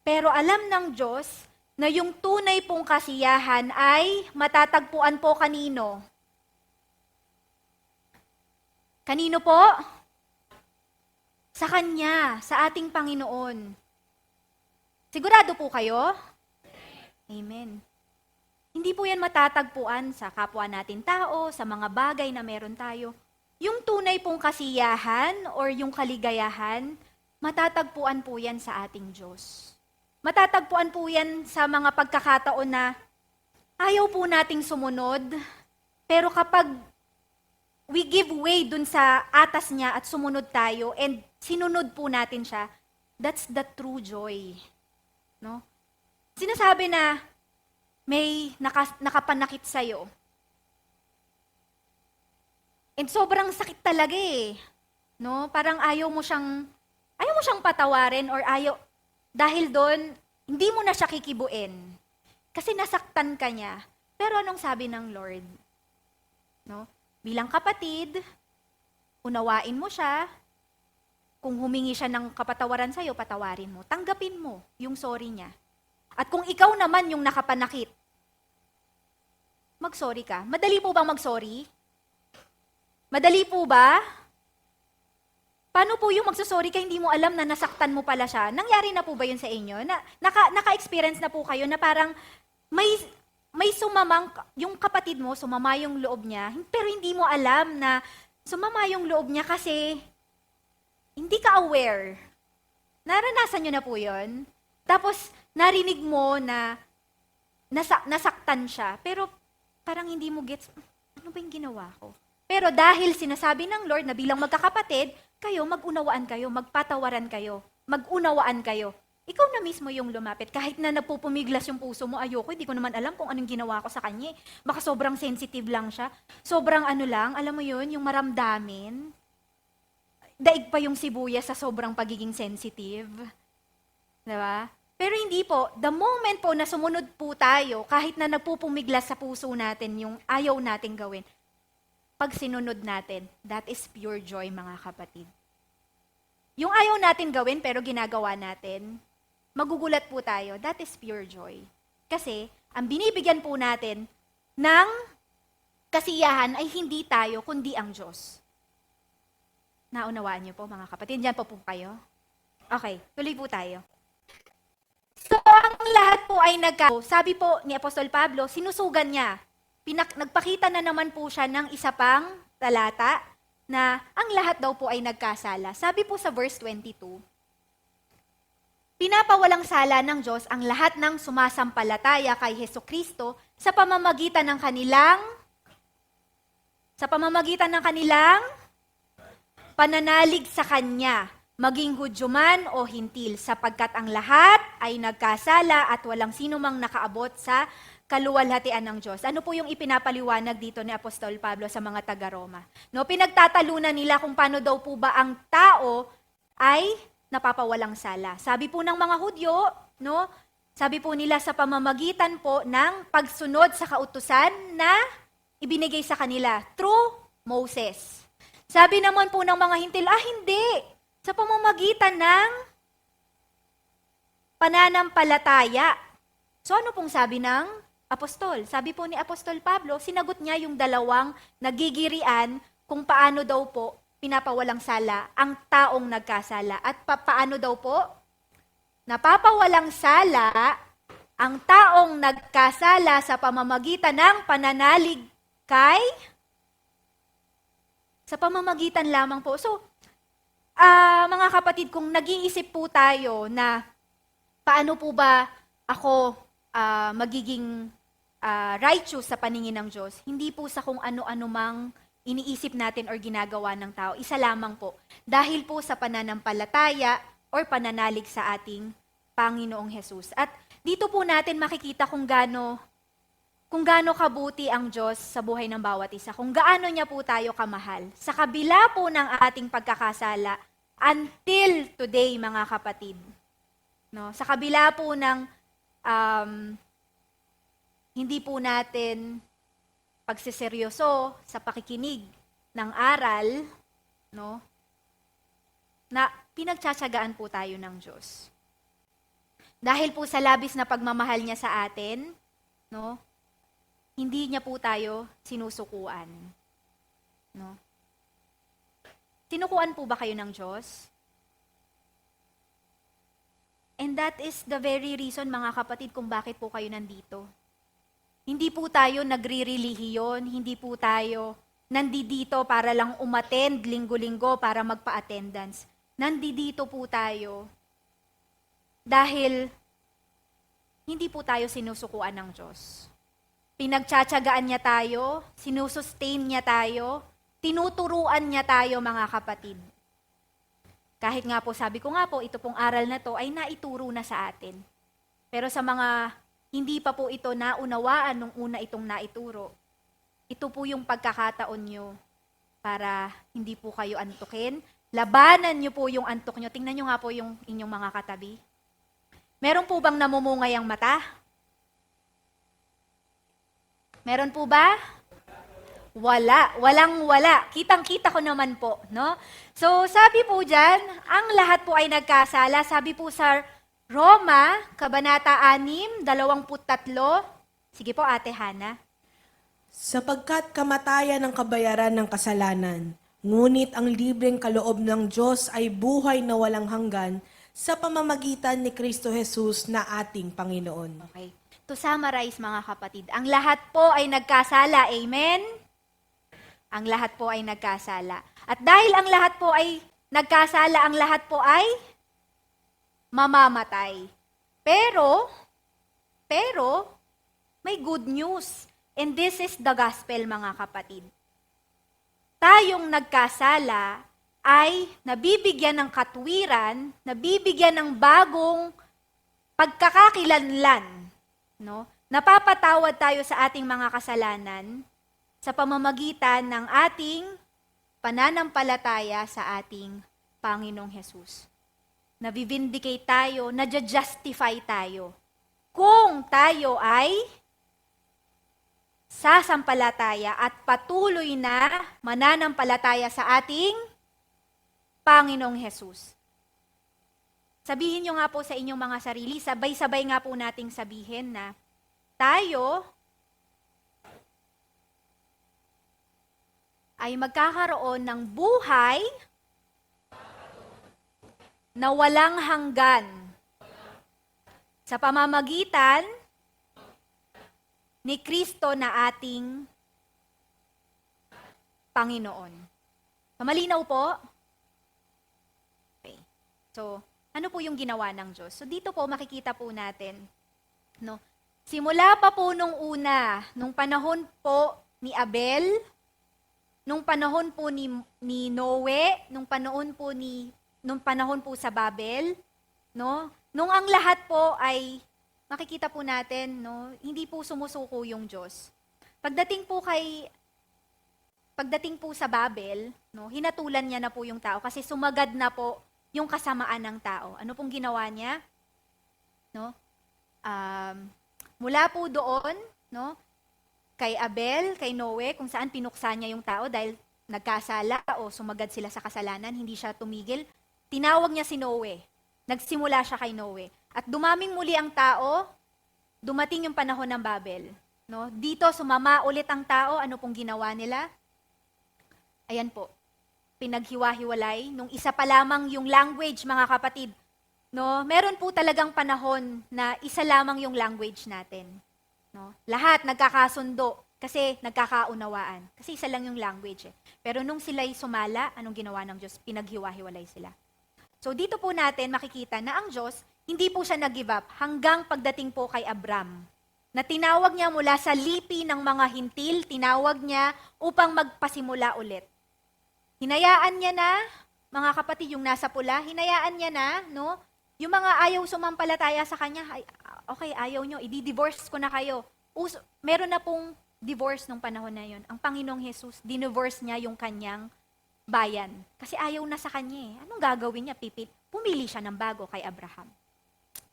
[SPEAKER 1] Pero alam ng Diyos na yung tunay pong kasiyahan ay matatagpuan po kanino? Kanino po? Sa Kanya, sa ating Panginoon. Sigurado po kayo? Amen. Hindi po yan matatagpuan sa kapwa natin tao, sa mga bagay na meron tayo. Yung tunay pong kasiyahan or yung kaligayahan, matatagpuan po yan sa ating Diyos. Matatagpuan po yan sa mga pagkakataon na ayaw po nating sumunod, pero kapag we give way dun sa atas niya at sumunod tayo and sinunod po natin siya, that's the true joy. No? Sinasabi na may nakapanakit sa'yo. And sobrang sakit talaga eh. No? Parang ayaw mo siyang patawarin or dahil doon, hindi mo na siya kikibuin. Kasi nasaktan ka niya. Pero anong sabi ng Lord? No? Bilang kapatid, unawain mo siya. Kung humingi siya ng kapatawaran sa'yo, patawarin mo. Tanggapin mo yung sorry niya. At kung ikaw naman yung nakapanakit, mag-sorry ka. Madali po bang mag-sorry? Madali po ba? Paano po yung magsasorry ka, hindi mo alam na nasaktan mo pala siya? Nangyari na po ba yun sa inyo? Naka-experience na po kayo na parang may sumamang, yung kapatid mo, sumama yung loob niya, pero hindi mo alam na sumama yung loob niya kasi hindi ka aware. Naranasan nyo na po yun? Tapos, narinig mo na nasaktan siya, pero parang hindi mo gets, ano ba yung ginawa ko? Pero dahil sinasabi ng Lord na bilang magkakapatid, kayo, mag-unawaan kayo, magpatawaran kayo, mag-unawaan kayo. Ikaw na mismo yung lumapit. Kahit na napupumiglas yung puso mo, ayoko, hindi ko naman alam kung anong ginawa ko sa kanya. Baka sobrang sensitive lang siya. Sobrang ano lang, alam mo yun, yung maramdamin. Daig pa yung sibuyas sa sobrang pagiging sensitive. Diba? Pero hindi po, the moment po na sumunod po tayo, kahit na nagpupumiglas sa puso natin yung ayaw nating gawin, pag sinunod natin, that is pure joy, mga kapatid. Yung ayaw natin gawin pero ginagawa natin, magugulat po tayo, that is pure joy. Kasi, ang binibigyan po natin ng kasiyahan ay hindi tayo, kundi ang Diyos. Naunawaan niyo po, mga kapatid. Diyan po kayo. Okay, tuloy po tayo. So, ang lahat po ay sabi po ni Apostol Pablo, sinusugan niya. Nagpakita na naman po siya ng isa pang talata na ang lahat daw po ay nagkasala. Sabi po sa verse 22, pinapawalang sala ng Diyos ang lahat ng sumasampalataya kay Hesukristo sa pamamagitan ng kanilang pananalig sa Kanya maging Hudyo man o Hintil, sapagkat ang lahat ay nagkasala at walang sino mang nakaabot sa kaluwalhatian ng Diyos. Ano po yung ipinapaliwanag dito ni Apostol Pablo sa mga taga-Roma? No, pinagtatalunan nila kung paano daw po ba ang tao ay napapawalang sala. Sabi po ng mga Hudyo, no, sabi po nila sa pamamagitan po ng pagsunod sa kautusan na ibinigay sa kanila through Moses. Sabi naman po ng mga Hintil, hindi. Sa pamamagitan ng pananampalataya. So ano pong sabi ng apostol? Sabi po ni Apostol Pablo, sinagot niya yung dalawang nagigirian kung paano daw po pinapawalang sala ang taong nagkasala. At paano daw po? Napapawalang sala ang taong nagkasala sa pamamagitan ng pananalig sa pamamagitan lamang po. So, mga kapatid, kung nag-iisip po tayo na paano po ba ako magiging righteous sa paningin ng Diyos, hindi po sa kung ano-ano mang iniisip natin or ginagawa ng tao. Isa lamang po. Dahil po sa pananampalataya or pananalig sa ating Panginoong Hesus. At dito po natin makikita kung gaano kabuti ang Diyos sa buhay ng bawat isa, kung gaano niya po tayo kamahal. Sa kabila po ng ating pagkakasala, until today, mga kapatid. No? Sa kabila po ng hindi po natin pagseseryoso sa pakikinig ng aral, no? Na pinagtsatsagaan po tayo ng Diyos. Dahil po sa labis na pagmamahal niya sa atin, no? Hindi niya po tayo sinusukuan. No? Sinukuan po ba kayo ng Diyos? And that is the very reason, mga kapatid, kung bakit po kayo nandito. Hindi po tayo nagre-relihiyon, hindi po tayo nandito para lang umattend linggo-linggo para magpa-attendance. Nandito po tayo dahil hindi po tayo sinusukuan ng Diyos. Pinagtsatsagaan niya tayo, sinusustain niya tayo, tinuturuan niya tayo, mga kapatid. Kahit nga po, sabi ko nga po, ito pong aral na to ay naituro na sa atin. Pero sa mga hindi pa po ito naunawaan nung una itong naituro, ito po yung pagkakataon nyo para hindi po kayo antukin. Labanan nyo po yung antok nyo. Tingnan nyo nga po yung inyong mga katabi. Meron po bang namumungay ang mata? Meron po ba? Wala. Walang-wala. Kitang-kita ko naman po. No? So, sabi po dyan, ang lahat po ay nagkasala. Sabi po sa Roma, Kabanata 6, 23. Sige po, Ate Hana.
[SPEAKER 2] Sapagkat kamatayan ang kabayaran ng kasalanan, ngunit ang libreng kaloob ng Diyos ay buhay na walang hanggan sa pamamagitan ni Kristo Jesus na ating Panginoon.
[SPEAKER 1] Okay. To summarize, mga kapatid, ang lahat po ay nagkasala. Amen? Ang lahat po ay nagkasala. At dahil ang lahat po ay nagkasala, ang lahat po ay mamamatay. Pero, may good news. And this is the gospel, mga kapatid. Tayong nagkasala ay nabibigyan ng katwiran, nabibigyan ng bagong pagkakakilanlan. No? Napapatawad tayo sa ating mga kasalanan sa pamamagitan ng ating pananampalataya sa ating Panginoong Hesus. Nabivindicate tayo, nadja-justify tayo. Kung tayo ay sasampalataya at patuloy na mananampalataya sa ating Panginoong Hesus. Sabihin nyo nga po sa inyong mga sarili, sabay-sabay nga po nating sabihin na tayo ay magkakaroon ng buhay na walang hanggan sa pamamagitan ni Kristo na ating Panginoon. Malinaw po? Okay. So, ano po yung ginawa ng Diyos? So, dito po makikita po natin, no? Simula pa po nung una, nung panahon po ni Abel, nung panahon po ni Noe, nung panahon po ni nung panahon po sa Babel, no? Nung ang lahat po ay makikita po natin, no, hindi po sumusuko yung Diyos. Pagdating po sa Babel, no, hinatulan niya na po yung tao kasi sumagad na po yung kasamaan ng tao. Ano pong ginawa niya? No? Mula po doon, no, kay Abel, kay Noe, kung saan pinuksa niya yung tao dahil nagkasala o sumagad sila sa kasalanan, hindi siya tumigil. Tinawag niya si Noe. Nagsimula siya kay Noe. At dumaming muli ang tao, dumating yung panahon ng Babel. No? Dito, sumama ulit ang tao. Ano pong ginawa nila? Ayan po. Pinaghiwa-hiwalay. Nung isa pa lamang yung language, mga kapatid. No? Meron po talagang panahon na isa lamang yung language natin. No? Lahat nagkakasundo kasi nagkakaunawaan. Kasi isa lang yung language. Pero nung sila'y sumala, anong ginawa ng Diyos? Pinaghiwa-hiwalay sila. So dito po natin makikita na ang Diyos, hindi po siya nag-give up hanggang pagdating po kay Abram. Na tinawag niya mula sa lipi ng mga hintil, tinawag niya upang magpasimula ulit. Hinayaan niya na, mga kapatid, yung nasa pula, hinayaan niya na, no? Yung mga ayaw sumampalataya sa kanya, ay, okay, ayaw nyo, i-divorce ko na kayo. Meron na pong divorce nung panahon na yun. Ang Panginoong Jesus, divorce niya yung kanyang bayan. Kasi ayaw na sa kanya eh. Anong gagawin niya? Pumili siya ng bago kay Abraham.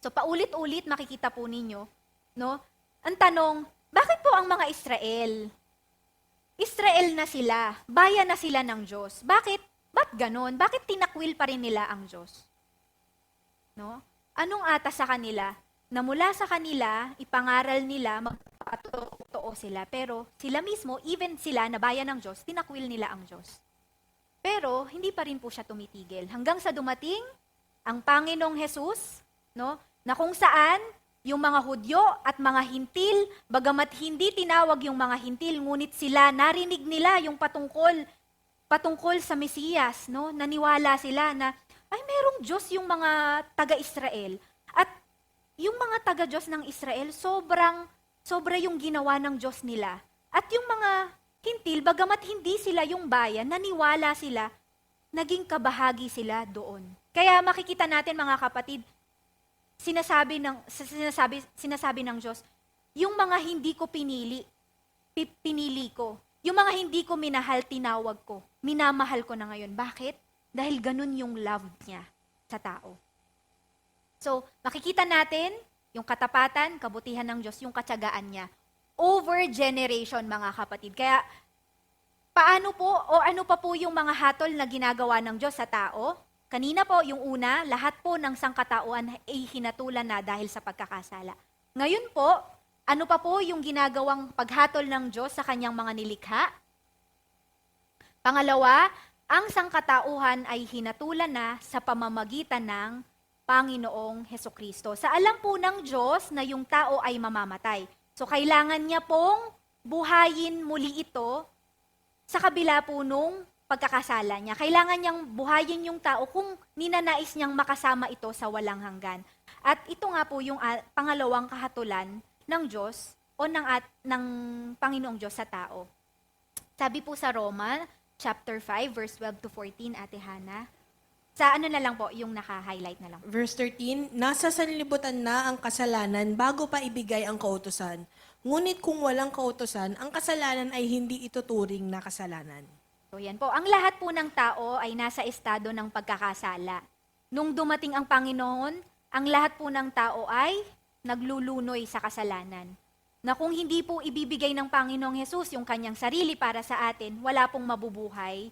[SPEAKER 1] So paulit-ulit makikita po ninyo, no? Ang tanong, bakit po ang mga Israel? Israel na sila, bayan na sila ng Diyos. Bakit? Ba't ganon? Bakit tinakwil pa rin nila ang Diyos? No? Anong atas sa kanila? Na mula sa kanila, ipangaral nila, magpatotoo sila. Pero sila mismo, even sila na bayan ng Diyos, tinakwil nila ang Diyos. Pero hindi pa rin po siya tumitigil. Hanggang sa dumating ang Panginoong Jesus, no, na kung saan yung mga Hudyo at mga hintil, bagamat hindi tinawag yung mga hintil, ngunit sila, narinig nila yung patungkol sa Mesiyas, no? Naniwala sila na, ay merong Diyos yung mga taga-Israel. At yung mga taga-Diyos ng Israel, sobra yung ginawa ng Diyos nila. At yung mga hintil, bagamat hindi sila yung bayan, naniwala sila, naging kabahagi sila doon. Kaya makikita natin mga kapatid, sinasabi ng Diyos, yung mga hindi ko pinili ko. Yung mga hindi ko minahal, tinawag ko. Minamahal ko na ngayon. Bakit? Dahil ganun yung love niya sa tao. So, makikita natin yung katapatan, kabutihan ng Diyos, yung katsagaan niya. Over generation, mga kapatid. Kaya, paano po, o ano pa po yung mga hatol na ginagawa ng Diyos sa tao? Kanina po, yung una, lahat po ng sangkatauhan ay hinatulan na dahil sa pagkakasala. Ngayon po, ano pa po yung ginagawang paghatol ng Diyos sa kanyang mga nilikha? Pangalawa, ang sangkatauhan ay hinatulan na sa pamamagitan ng Panginoong Hesukristo. Sa alam po ng Diyos na yung tao ay mamamatay. So kailangan niya pong buhayin muli ito sa kabila po nung pagkakasala niya. Kailangan niyang buhayin yung tao kung ninanais niyang makasama ito sa walang hanggan. At ito nga po yung pangalawang kahatulan ng Diyos o ng Panginoong Diyos sa tao. Sabi po sa Roma, chapter 5, verse 12 to 14, Ate Hana. Sa ano na lang po, yung naka-highlight na lang.
[SPEAKER 2] Verse 13, nasa sanlibutan na ang kasalanan bago pa ibigay ang kautusan. Ngunit kung walang kautusan, ang kasalanan ay hindi ituturing na kasalanan.
[SPEAKER 1] So yan po, ang lahat po ng tao ay nasa estado ng pagkakasala. Nung dumating ang Panginoon, ang lahat po ng tao ay naglulunoy sa kasalanan. Na kung hindi po ibibigay ng Panginoong Hesus yung kanyang sarili para sa atin, wala pong mabubuhay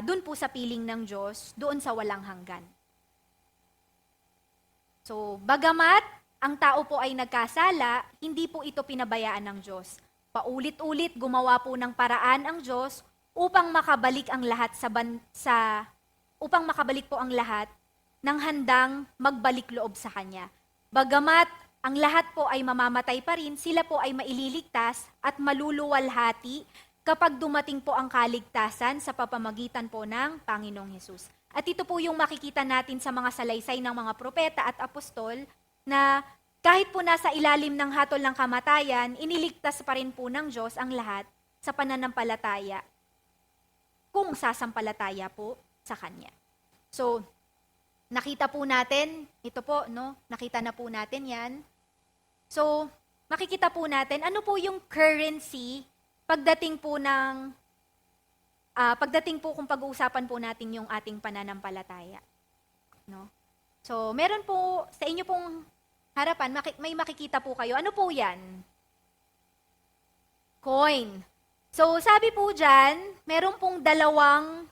[SPEAKER 1] doon po sa piling ng Diyos, doon sa walang hanggan. So, bagamat ang tao po ay nagkasala, hindi po ito pinabayaan ng Diyos. Paulit-ulit gumawa po ng paraan ang Diyos upang makabalik ang lahat upang makabalik po ang lahat ng handang magbalik loob sa Kanya. Bagamat ang lahat po ay mamamatay pa rin, sila po ay maililigtas at maluluwalhati kapag dumating po ang kaligtasan sa pamamagitan po ng Panginoong Hesus. At ito po yung makikita natin sa mga salaysay ng mga propeta at apostol na kahit po nasa ilalim ng hatol ng kamatayan, iniligtas pa rin po ng Diyos ang lahat sa pananampalataya kung sasampalataya po sa Kanya. So, nakita po natin, ito po, no? Nakita na po natin yan. So, makikita po natin, ano po yung currency pagdating po kung pag-uusapan po natin yung ating pananampalataya. No? So, meron po, sa inyo pong harapan, may makikita po kayo. Ano po yan? Coin. So, sabi po dyan, meron pong dalawang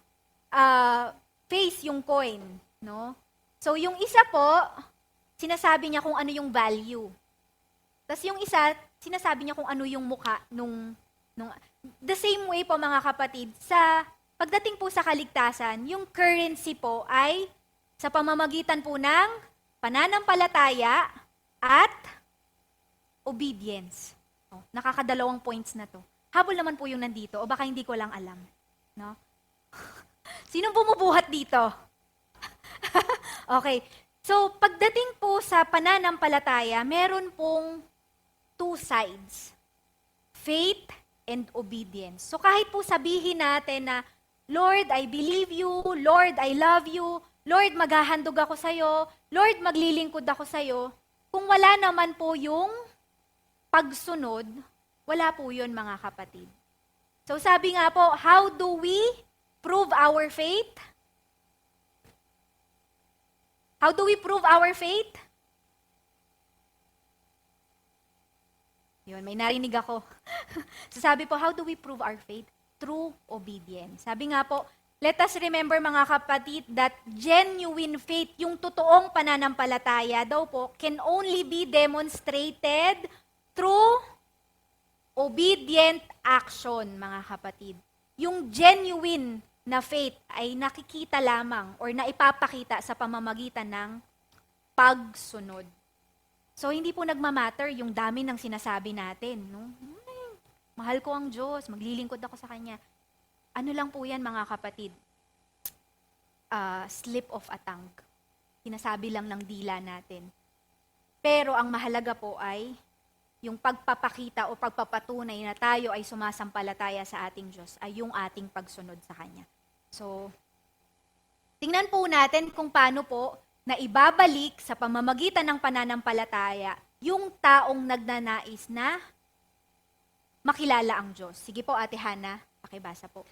[SPEAKER 1] face yung coin. No? So, yung isa po, sinasabi niya kung ano yung value. Tapos yung isa, sinasabi niya kung ano yung mukha nung the same way po mga kapatid, sa pagdating po sa kaligtasan, yung currency po ay sa pamamagitan po ng pananampalataya at obedience. Oh, nakakadalawang points na to. Habol naman po yung nandito, o baka hindi ko lang alam. No? Sinong bumubuhat dito? Okay. So, pagdating po sa pananampalataya, meron pong two sides. Faith and obedience. So, kahit po sabihin natin na, Lord, I believe you. Lord, I love you. Lord, maghahandog ako sa'yo. Lord, maglilingkod ako sa'yo. Kung wala naman po yung pagsunod, wala po yun mga kapatid. So, sabi nga po, how do we prove our faith? How do we prove our faith? Yun, may narinig ako. So sabi po, how do we prove our faith? Through obedience. Sabi nga po, let us remember mga kapatid that genuine faith, yung totoong pananampalataya daw po, can only be demonstrated through obedient action, mga kapatid. Yung genuine na faith ay nakikita lamang or naipapakita sa pamamagitan ng pagsunod. So, hindi po nagmamatter yung dami ng sinasabi natin. No? Mahal ko ang Diyos, maglilingkod ako sa Kanya. Ano lang po yan, mga kapatid? Slip of a tongue. Sinasabi lang ng dila natin. Pero ang mahalaga po ay yung pagpapakita o pagpapatunay na tayo ay sumasampalataya sa ating Diyos ay yung ating pagsunod sa Kanya. So, tingnan po natin kung paano po na ibabalik sa pamamagitan ng pananampalataya yung taong nagnanais na makilala ang Diyos. Sige po, Ate Hana, pakibasa po.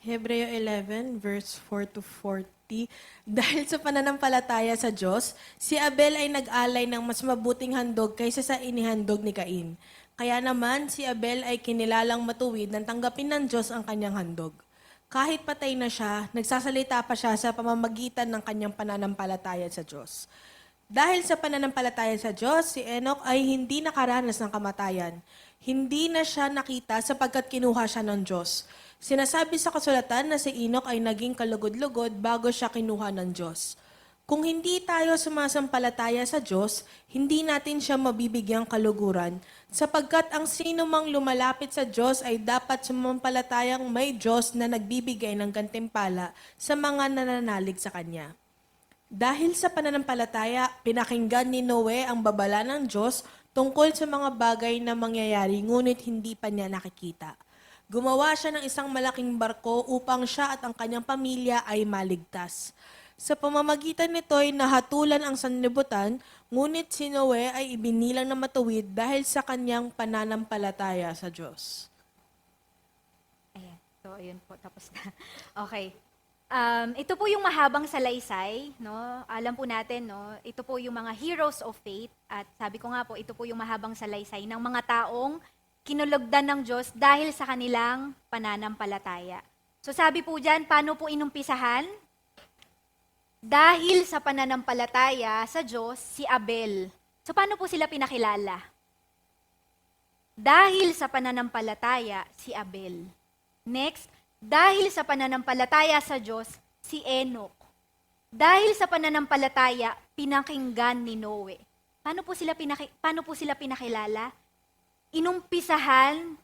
[SPEAKER 2] Hebreo 11, verse 4 to 40. Dahil sa pananampalataya sa Diyos, si Abel ay nag-alay ng mas mabuting handog kaysa sa inihandog ni Cain. Kaya naman, si Abel ay kinilalang matuwid nang tanggapin ng Diyos ang kanyang handog. Kahit patay na siya, nagsasalita pa siya sa pamamagitan ng kanyang pananampalataya sa Diyos. Dahil sa pananampalataya sa Diyos, si Enoch ay hindi nakaranas ng kamatayan. Hindi na siya nakita sapagkat kinuha siya ng Diyos. Sinasabi sa kasulatan na si Enoch ay naging kalugod-lugod bago siya kinuha ng Diyos. Kung hindi tayo sumasampalataya sa Diyos, hindi natin siya mabibigyang kaluguran, sapagkat ang sino mang lumalapit sa Diyos ay dapat sumampalatayang may Diyos na nagbibigay ng gantimpala sa mga nananalig sa Kanya. Dahil sa pananampalataya, pinakinggan ni Noe ang babala ng Diyos tungkol sa mga bagay na mangyayari, ngunit hindi pa niya nakikita. Gumawa siya ng isang malaking barko upang siya at ang kanyang pamilya ay maligtas. Sa pamamagitan nito'y nahatulan ang sanlibutan, ngunit si Noe ay ibinilang na matuwid dahil sa kanyang pananampalataya sa Diyos.
[SPEAKER 1] Ayan. So, ayun po. Tapos na. Okay. Ito po yung mahabang salaysay, no? Alam po natin, no? Ito po yung mga heroes of faith. At sabi ko nga po, ito po yung mahabang salaysay ng mga taong kinulugdan ng Diyos dahil sa kanilang pananampalataya. So sabi po dyan, paano po inumpisahan? Dahil sa pananampalataya sa Diyos, si Abel. So paano po sila pinakilala? Dahil sa pananampalataya, si Abel. Next, dahil sa pananampalataya sa Diyos, si Enoch. Dahil sa pananampalataya, pinakinggan ni Noe. Paano po sila pinakilala? Inumpisahan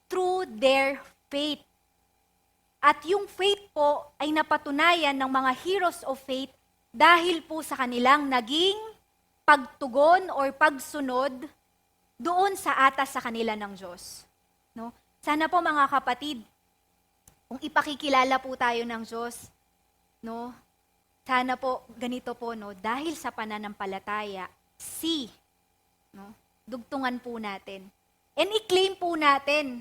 [SPEAKER 1] through their faith. At yung faith po ay napatunayan ng mga heroes of faith dahil po sa kanilang naging pagtugon or pagsunod doon sa atas sa kanila ng Diyos. No? Sana po mga kapatid, kung ipakikilala po tayo ng Diyos, no? sana po ganito po, no, dahil sa pananampalataya, no, dugtungan po natin. And i-claim po natin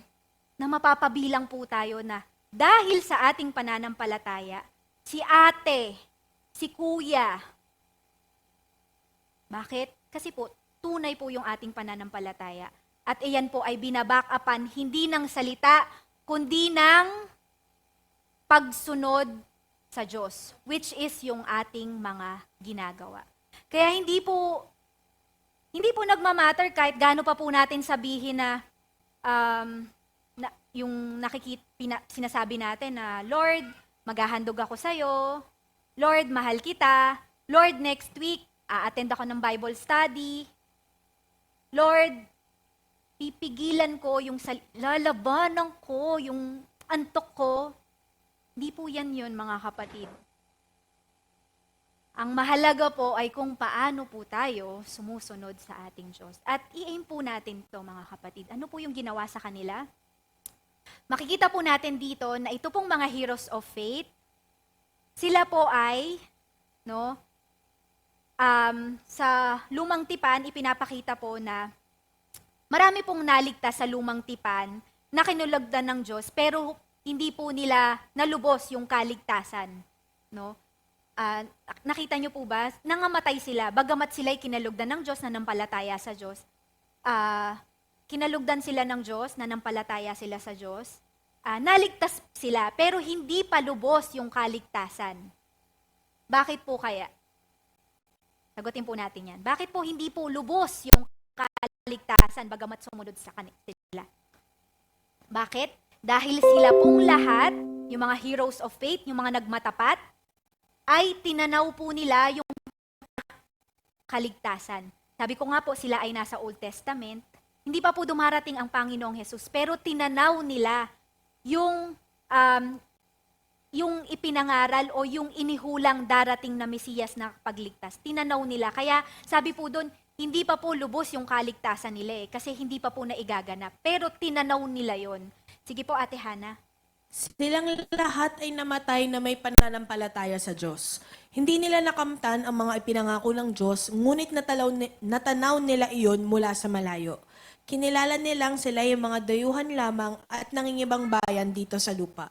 [SPEAKER 1] na mapapabilang po tayo na dahil sa ating pananampalataya, si ate, si kuya. Bakit? Kasi po, tunay po yung ating pananampalataya. At iyan po ay binaback upan hindi ng salita, kundi ng pagsunod sa Diyos, which is yung ating mga ginagawa. Kaya hindi po nagmamatter kahit gaano pa po natin sabihin na, yung sinasabi natin na, Lord, maghahandog ako sa'yo. Lord, mahal kita. Lord, next week, a-attend ako ng Bible study. Lord, pipigilan ko yung lalabanan ko, yung antok ko. Di po yan yun, mga kapatid. Ang mahalaga po ay kung paano po tayo sumusunod sa ating Diyos. At i-aim po natin to, mga kapatid. Ano po yung ginawa sa kanila? Makikita po natin dito na ito pong mga heroes of faith, sila po ay, no, sa lumang tipan, ipinapakita po na marami pong naligtas sa lumang tipan na kinulagdan ng Diyos, pero hindi po nila nalubos yung kaligtasan. No? Nakita nyo po ba? Nangamatay sila, bagamat sila'y kinalugdan ng Diyos, nanampalataya sa Diyos. Kinalugdan sila ng Diyos, nanampalataya sila sa Diyos. Naligtas sila, pero hindi pa lubos yung kaligtasan. Bakit po kaya? Sagutin po natin yan. Bakit po hindi po lubos yung kaligtasan bagamat sumunod sa kanila? Bakit? Dahil sila pong lahat, yung mga heroes of faith, yung mga nagmatapat, ay tinanaw po nila yung kaligtasan. Sabi ko nga po, sila ay nasa Old Testament. Hindi pa po dumarating ang Panginoong Hesus, pero tinanaw nila yung ipinangaral o yung inihulang darating na Mesiyas na pagligtas. Tinanaw nila. Kaya sabi po doon, hindi pa po lubos yung kaligtasan nila kasi hindi pa po naigaganap. Pero tinanaw nila yon. Sige po, Ate Hana.
[SPEAKER 2] Silang lahat ay namatay na may pananampalataya sa Diyos. Hindi nila nakamtan ang mga ipinangako ng Diyos, ngunit natanaw nila iyon mula sa malayo. Kinilala nilang sila yung mga dayuhan lamang at nangingibang bayan dito sa lupa.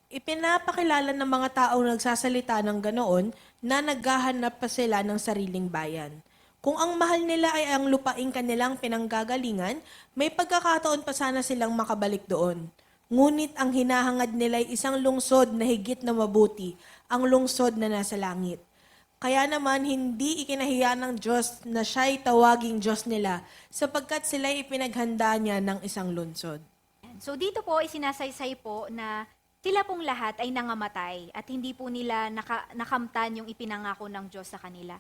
[SPEAKER 2] Ipinapakilala ng mga taong nagsasalita ng ganoon na naghahanap pa sila ng sariling bayan. Kung ang mahal nila ay ang lupaing kanilang pinanggagalingan, may pagkakataon pa sana silang makabalik doon. Ngunit ang hinahangad nila ay isang lungsod na higit na mabuti, ang lungsod na nasa langit. Kaya naman hindi ikinahiya ng Diyos na siya'y tawaging Diyos nila sapagkat sila'y ipinaghanda niya ng isang lungsod.
[SPEAKER 1] So dito po, isinasaysay po na sila pong lahat ay nangamatay at hindi po nila nakamtan yung ipinangako ng Diyos sa kanila.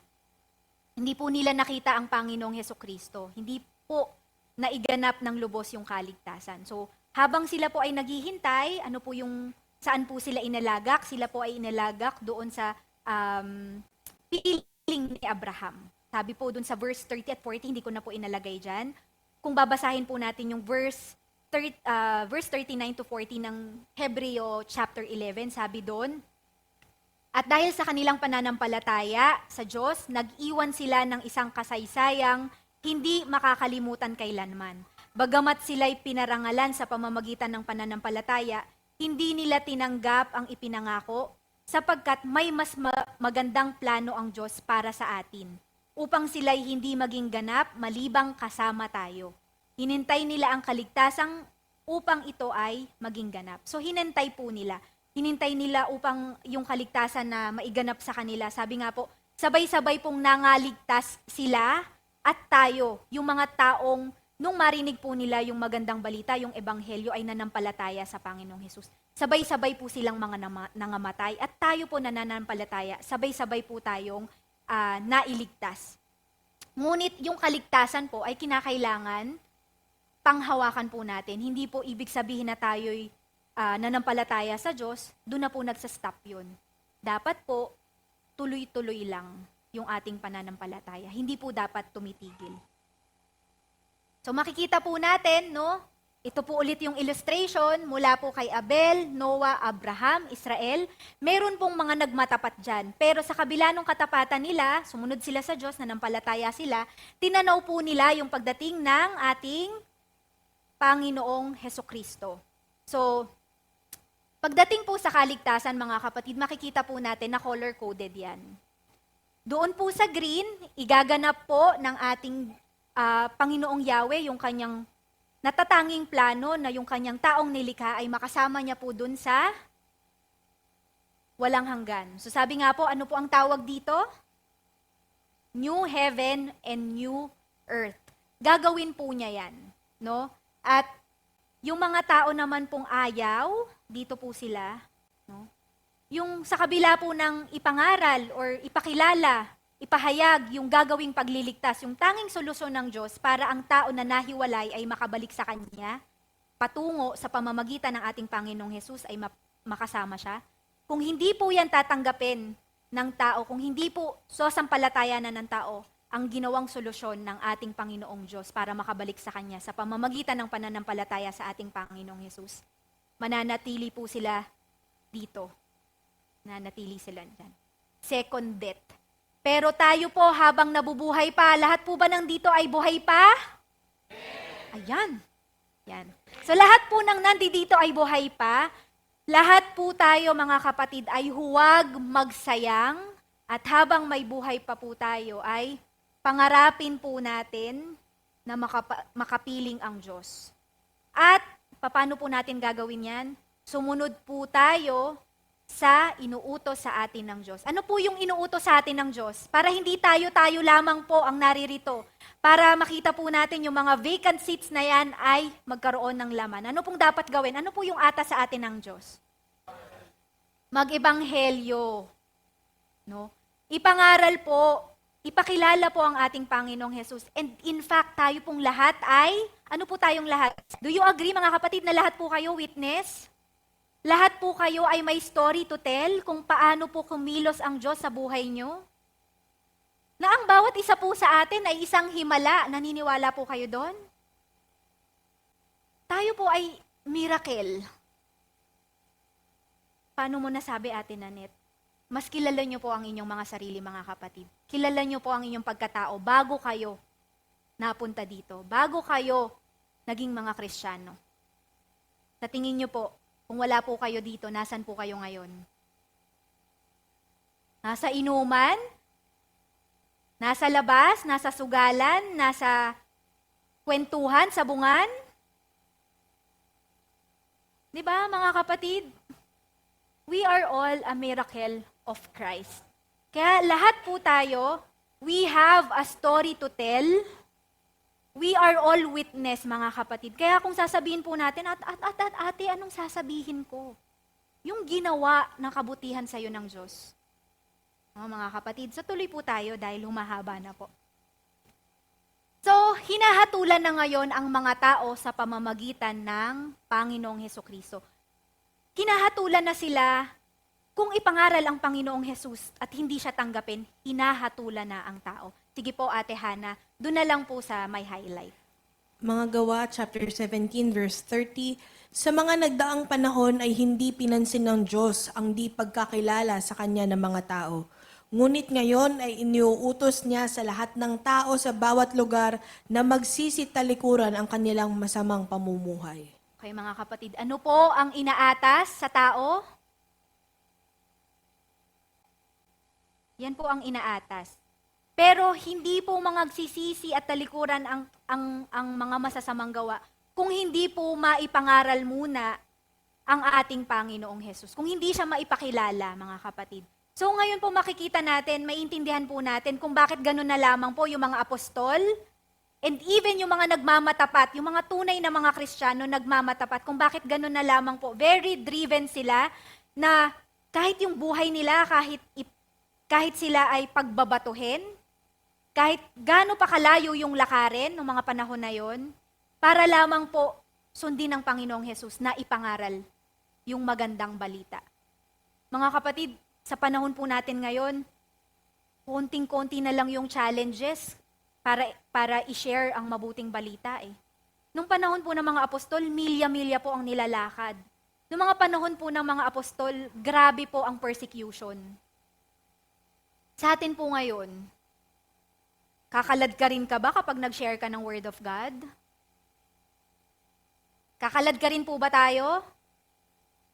[SPEAKER 1] Hindi po nila nakita ang Panginoong Hesukristo. Hindi po naiganap ng lubos yung kaligtasan. So habang sila po ay naghihintay, saan po sila inalagak? Sila po ay inalagak doon sa piling ni Abraham. Sabi po doon sa verse 30 at 40, hindi ko na po inalagay dyan. Kung babasahin po natin yung verse 39 to 40 ng Hebreo chapter 11, sabi doon, at dahil sa kanilang pananampalataya sa Diyos, nag-iwan sila ng isang kasaysayang hindi makakalimutan kailanman. Bagamat sila'y pinarangalan sa pamamagitan ng pananampalataya, hindi nila tinanggap ang ipinangako sapagkat may mas magandang plano ang Diyos para sa atin, upang sila'y hindi maging ganap malibang kasama tayo. Hinintay nila ang kaligtasang upang ito ay maging ganap. So hinintay po nila. Hinintay nila upang yung kaligtasan na maiganap sa kanila. Sabi nga po, sabay-sabay pong nangaligtas sila at tayo, yung mga taong nung marinig po nila yung magandang balita, yung ebanghelyo ay nanampalataya sa Panginoong Hesus. Sabay-sabay po silang mga nangamatay at tayo po nananampalataya, sabay-sabay po tayong nailigtas. Ngunit yung kaligtasan po ay kinakailangan panghawakan po natin. Hindi po ibig sabihin na tayo'y nanampalataya sa Diyos, doon na po nagsa-stop yun. Dapat po, tuloy-tuloy lang yung ating pananampalataya. Hindi po dapat tumitigil. So makikita po natin, no, Ito po ulit yung illustration mula po kay Abel, Noah, Abraham, Israel. Meron pong mga nagmatapat dyan. Pero sa kabila ng katapatan nila, sumunod sila sa Diyos, nanampalataya sila, tinanaw po nila yung pagdating ng ating Panginoong Hesukristo. So, pagdating po sa kaligtasan mga kapatid, makikita po natin na color-coded yan. Doon po sa green, igaganap po ng ating Panginoong Yahweh yung kanyang natatanging plano na yung kanyang taong nilikha ay makasama niya po dun sa walang hanggan. So sabi nga po, ano po ang tawag dito? New heaven and new earth. Gagawin po niya yan. No? At yung mga tao naman pong ayaw, dito po sila. No? Yung sa kabila po ng ipangaral or ipakilala, ipahayag yung gagawing pagliligtas, yung tanging solusyon ng Diyos para ang tao na nahiwalay ay makabalik sa Kanya, patungo sa pamamagitan ng ating Panginoong Hesus ay makasama siya. Kung hindi po yan tatanggapin ng tao, kung hindi po sasampalatayanan ng tao, ang ginawang solusyon ng ating Panginoong Diyos para makabalik sa Kanya sa pamamagitan ng pananampalataya sa ating Panginoong Hesus, mananatili po sila dito. Nanatili sila dyan. Second death. Pero tayo po habang nabubuhay pa, lahat po ba ng dito ay buhay pa? Ayan. Yan. So lahat po ng nandito ay buhay pa. Lahat po tayo mga kapatid ay huwag magsayang at habang may buhay pa po tayo ay pangarapin po natin na makapiling ang Diyos. At paano po natin gagawin yan? Sumunod po tayo sa inuutos sa atin ng Diyos. Ano po yung inuutos sa atin ng Diyos? Para hindi tayo lamang po ang naririto. Para makita po natin yung mga vacant seats na yan ay magkaroon ng laman. Ano pong dapat gawin? Ano po yung atas sa atin ng Diyos? Mag-ebanghelyo. No? Ipangaral po, ipakilala po ang ating Panginoong Hesus. And in fact, tayo pong lahat ay, ano po tayong lahat? Do you agree mga kapatid na lahat po kayo witness? Lahat po kayo ay may story to tell kung paano po kumilos ang Diyos sa buhay nyo? Na ang bawat isa po sa atin ay isang himala. Naniniwala po kayo doon? Tayo po ay miracle. Paano mo nasabi, Ate Nanette? Mas kilala nyo po ang inyong mga sarili, mga kapatid. Kilala nyo po ang inyong pagkatao bago kayo napunta dito. Bago kayo naging mga Kristiyano. Sa tingin nyo po, kung wala po kayo dito, nasan po kayo ngayon? Nasa inuman? Nasa labas? Nasa sugalan? Nasa kwentuhan? Sabungan? Di ba, mga kapatid? We are all a miracle of Christ. Kaya lahat po tayo, we have a story to tell. We are all witness, mga kapatid. Kaya kung sasabihin po natin, ate, anong sasabihin ko? Yung ginawa ng kabutihan sa'yo ng Diyos. Mga kapatid, so tuloy po tayo dahil humahaba na po. So, hinahatulan na ngayon ang mga tao sa pamamagitan ng Panginoong Hesukristo. Hinahatulan na sila kung ipangaral ang Panginoong Hesus at hindi siya tanggapin, hinahatulan na ang tao. Sige po, Ate Hana, doon na lang po sa may highlight.
[SPEAKER 2] Mga Gawa, chapter 17, verse 30, sa mga nagdaang panahon ay hindi pinansin ng Diyos ang di pagkakilala sa Kanya ng mga tao. Ngunit ngayon ay iniuutos niya sa lahat ng tao sa bawat lugar na magsisitalikuran ang kanilang masamang pamumuhay.
[SPEAKER 1] Okay, mga kapatid, ano po ang inaatas sa tao? Yan po ang inaatas. Pero hindi po mga nagsisisi at talikuran ang mga masasamang gawa kung hindi po maipangaral muna ang ating Panginoong Hesus. Kung hindi siya maipakilala, mga kapatid. So ngayon po makikita natin, maintindihan po natin kung bakit ganun na lamang po yung mga apostol and even yung mga nagmamatapat, yung mga tunay na mga Kristiyano nagmamatapat, kung bakit ganun na lamang po. Very driven sila na kahit yung buhay nila, kahit sila ay pagbabatuhin, kahit gaano pa kalayo yung lakarin ng mga panahon na yon, para lamang po sundin ng Panginoong Hesus na ipangaral yung magandang balita. Mga kapatid, sa panahon po natin ngayon, konting-konti na lang yung challenges para i-share ang mabuting balita eh. Nung panahon po ng mga apostol, milya-milya po ang nilalakad. Nung mga panahon po ng mga apostol, grabe po ang persecution. Sa atin po ngayon, kakalad ka rin ka ba kapag nag-share ka ng Word of God? Kakalad ka rin po ba tayo?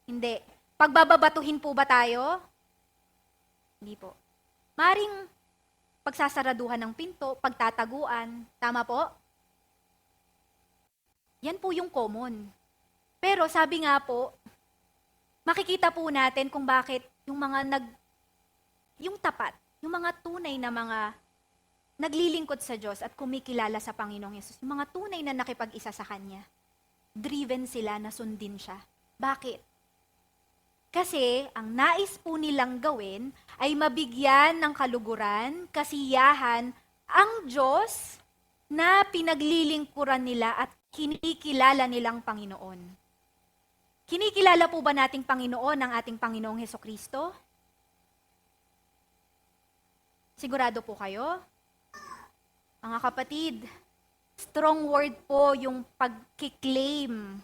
[SPEAKER 1] Hindi. Pagbababatuhin po ba tayo? Hindi po. Maring pagsasaraduhan ng pinto, pagtataguan. Tama po? Yan po yung common. Pero sabi nga po, makikita po natin kung bakit yung mga yung tapat, yung mga tunay na mga naglilingkod sa Diyos at kumikilala sa Panginoong Yesus, yung mga tunay na nakipag-isa sa Kanya, driven sila na sundin siya. Bakit? Kasi ang nais po nilang gawin ay mabigyan ng kaluguran, kasiyahan, ang Diyos na pinaglilingkuran nila at kinikilala nilang Panginoon. Kinikilala po ba nating Panginoon ang ating Panginoong Hesukristo? Sigurado po kayo? Mga kapatid, strong word po yung pagkiklaim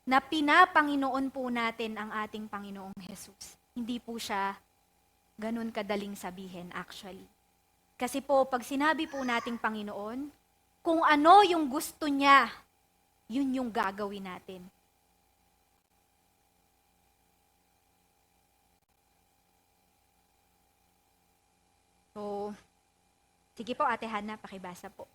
[SPEAKER 1] na pinapanginoon po natin ang ating Panginoong Jesus. Hindi po siya ganun kadaling sabihin actually. Kasi po, pag sinabi po nating Panginoon, kung ano yung gusto niya, yun yung gagawin natin. So, sige po Ate Hannah, pakibasa po.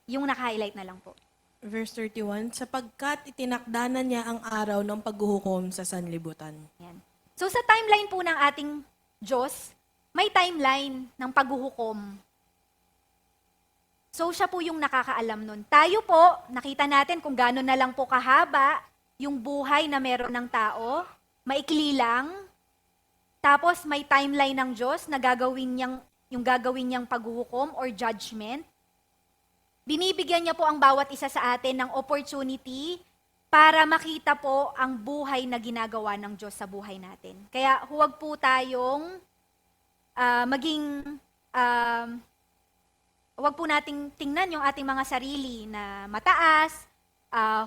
[SPEAKER 1] Yung naka-highlight na lang po.
[SPEAKER 2] Verse 31, sapagkat itinakdanan niya ang araw ng paghuhukom sa sanlibutan.
[SPEAKER 1] Yan. So sa timeline po ng ating Diyos, may timeline ng paghuhukom. So siya po yung nakakaalam nun. Tayo po, nakita natin kung gaano na lang po kahaba yung buhay na meron ng tao, maikli lang, tapos may timeline ng Diyos na yung gagawin niyang paghuhukom or judgment. Binibigyan niya po ang bawat isa sa atin ng opportunity para makita po ang buhay na ginagawa ng Diyos sa buhay natin. Kaya huwag po tayong huwag po nating tingnan yung ating mga sarili na mataas,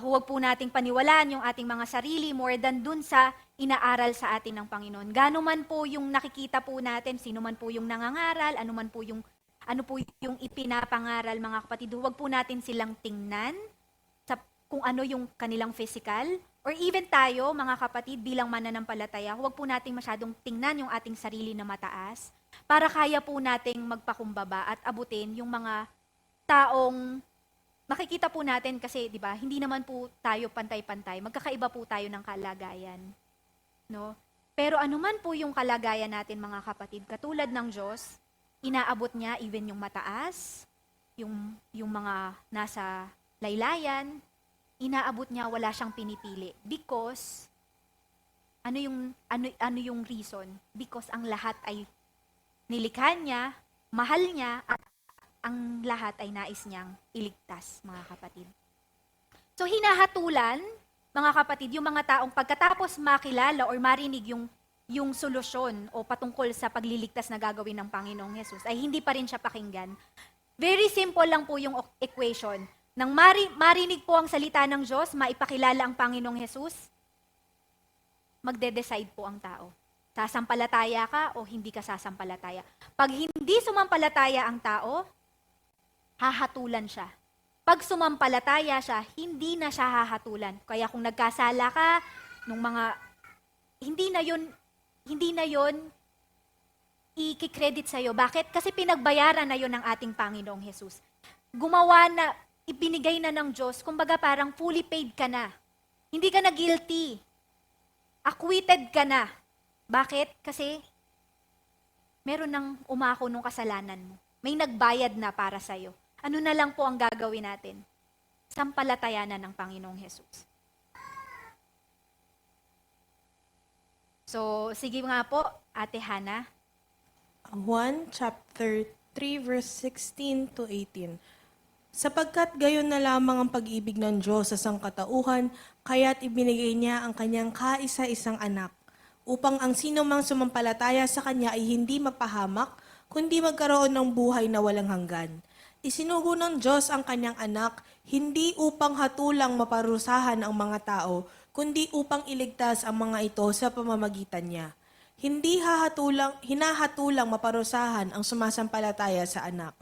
[SPEAKER 1] huwag po nating paniwalaan yung ating mga sarili more than dun sa inaaral sa atin ng Panginoon. Gano man po yung nakikita po natin, sino man po yung nangangaral, ano po yung ipinapangaral mga kapatid, huwag po natin silang tingnan sa kung ano yung kanilang physical, or even tayo mga kapatid bilang mananampalataya, huwag po nating masyadong tingnan yung ating sarili na mataas para kaya po nating magpakumbaba at abutin yung mga taong makikita po natin kasi, di ba, hindi naman po tayo pantay-pantay, magkakaiba po tayo ng kalagayan. No? Pero anuman po yung kalagayan natin mga kapatid, katulad ng Diyos, inaabot niya even yung mataas, yung mga nasa laylayan, inaabot niya, wala siyang pinipili. Because, ano yung reason? Because ang lahat ay nilikha niya, mahal niya, at ang lahat ay nais niyang iligtas, mga kapatid. So, hinahatulan, mga kapatid, yung mga taong pagkatapos makilala or marinig yung solusyon o patungkol sa pagliligtas na gagawin ng Panginoong Jesus ay hindi pa rin siya pakinggan. Very simple lang po yung equation. Nang marinig po ang salita ng Diyos, maipakilala ang Panginoong Jesus, magde-decide po ang tao. Sasampalataya ka o hindi ka sasampalataya. Pag hindi sumampalataya ang tao, hahatulan siya. Pag sumampalataya siya, hindi na siya hahatulan. Kaya kung nagkasala ka, hindi na yon i-credit sa'yo. Bakit? Kasi pinagbayaran na yon ng ating Panginoong Jesus. Ibinigay na ng Diyos, kumbaga parang fully paid ka na. Hindi ka na guilty. Acquitted ka na. Bakit? Kasi meron nang umako nung kasalanan mo. May nagbayad na para sa'yo. Ano na lang po ang gagawin natin? Sampalatayanan ng Panginoong Jesus. So, sige nga po, Ate Hannah.
[SPEAKER 2] 1 chapter 3 verse 16 to 18. Sapagkat gayon na lamang ang pag-ibig ng Diyos sa sangkatauhan, kaya't ibinigay niya ang kanyang kaisa-isang anak, upang ang sino mang sumampalataya sa kanya ay hindi mapahamak, kundi magkaroon ng buhay na walang hanggan. Isinugo ng Diyos ang kanyang anak, hindi upang hatulang maparusahan ang mga tao, kundi upang iligtas ang mga ito sa pamamagitan niya. Hindi hinahatulang maparusahan ang sumasampalataya sa anak.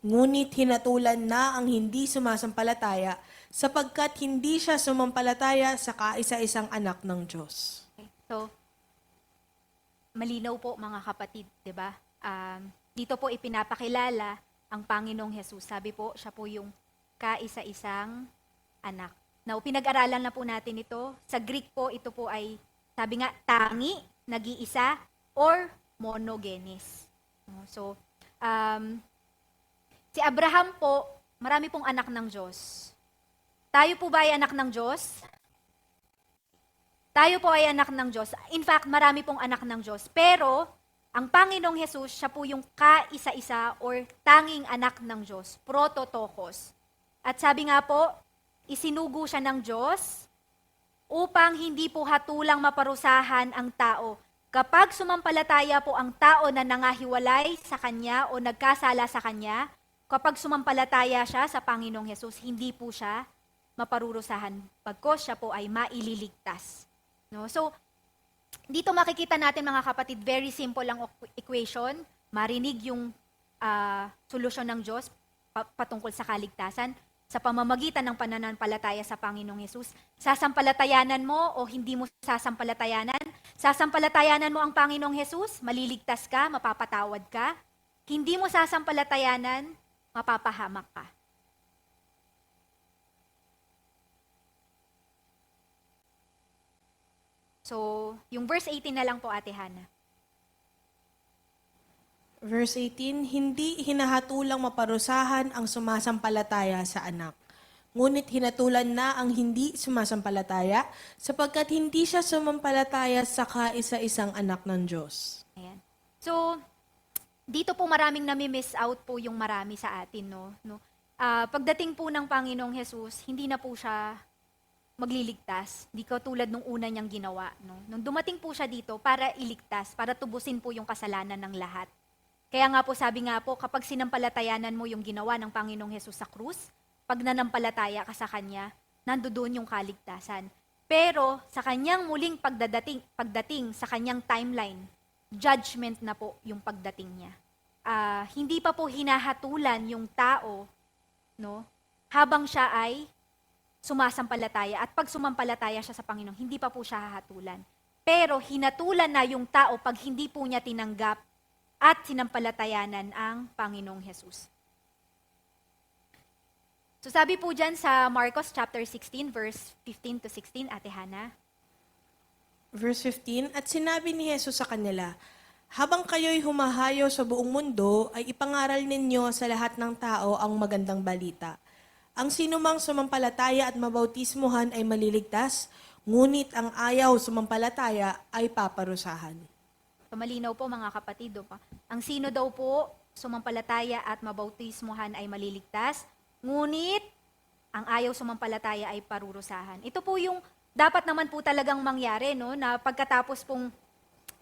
[SPEAKER 2] Ngunit hinatulan na ang hindi sumasampalataya, sapagkat hindi siya sumampalataya sa kaisa-isang anak ng Diyos.
[SPEAKER 1] Okay. So, malinaw po mga kapatid, di ba? Dito po ipinapakilala ang Panginoong Jesus. Sabi po, siya po yung kaisa-isang anak. Now, pinag-aralan na po natin ito. Sa Greek po, ito po ay, sabi nga, tangi, nag-iisa, or monogenes. So, si Abraham po, marami pong anak ng Diyos. Tayo po ba ay anak ng Diyos? Tayo po ay anak ng Diyos. In fact, marami pong anak ng Diyos. Pero, ang Panginoong Jesus, siya po yung kaisa-isa or tanging anak ng Diyos, prototokos. At sabi nga po, isinugo siya ng Diyos upang hindi po hatulang maparusahan ang tao. Kapag sumampalataya po ang tao na nangahiwalay sa Kanya o nagkasala sa Kanya, kapag sumampalataya siya sa Panginoong Jesus, hindi po siya maparurusahan pagkos siya po ay maililigtas. No? So, dito makikita natin mga kapatid, very simple ang equation. Marinig yung solusyon ng Diyos patungkol sa kaligtasan sa pamamagitan ng pananampalataya sa Panginoong Hesus. Sasampalatayanan mo o hindi mo sasampalatayanan? Sasampalatayanan mo ang Panginoong Hesus, maliligtas ka, mapapatawad ka. Hindi mo sasampalatayanan, mapapahamak ka. So, yung verse 18 na lang po, Ate Hana.
[SPEAKER 2] Verse 18, hindi hinahatulang maparusahan ang sumasampalataya sa anak. Ngunit hinatulan na ang hindi sumasampalataya, sapagkat hindi siya sumampalataya sa kaisa-isang anak ng Diyos.
[SPEAKER 1] Ayan. So, dito po maraming nami-miss out po yung marami sa atin. No? Pagdating po ng Panginoong Jesus, hindi na po siya magliligtas. Hindi ko tulad nung una niyang ginawa. No? Nung dumating po siya dito para iligtas, para tubusin po yung kasalanan ng lahat. Kaya nga po, sabi nga po, kapag sinampalatayanan mo yung ginawa ng Panginoong Jesus sa krus, pag nanampalataya ka sa Kanya, nandoon yung kaligtasan. Pero sa Kanyang muling pagdating sa Kanyang timeline, judgment na po yung pagdating niya. Hindi pa po hinahatulan yung tao, no, habang siya ay sumasampalataya. At pag sumampalataya siya sa Panginoon, hindi pa po siya hahatulan. Pero hinatulan na yung tao pag hindi po niya tinanggap at sinampalatayanan ang Panginoong Jesus. So sabi po dyan sa Marcos chapter 16, verse 15 to 16, Ate Hana.
[SPEAKER 2] Verse 15, at sinabi ni Jesus sa kanila, habang kayo'y humahayo sa buong mundo, ay ipangaral ninyo sa lahat ng tao ang magandang balita. Ang sinumang sumampalataya at mabautismuhan ay maliligtas, ngunit ang ayaw sumampalataya ay paparusahan.
[SPEAKER 1] So malinaw po mga kapatid. Ang sino daw po sumampalataya at mabautismuhan ay maliligtas, ngunit ang ayaw sumampalataya ay parurusahan. Ito po yung dapat naman po talagang mangyari, no, na pagkatapos pong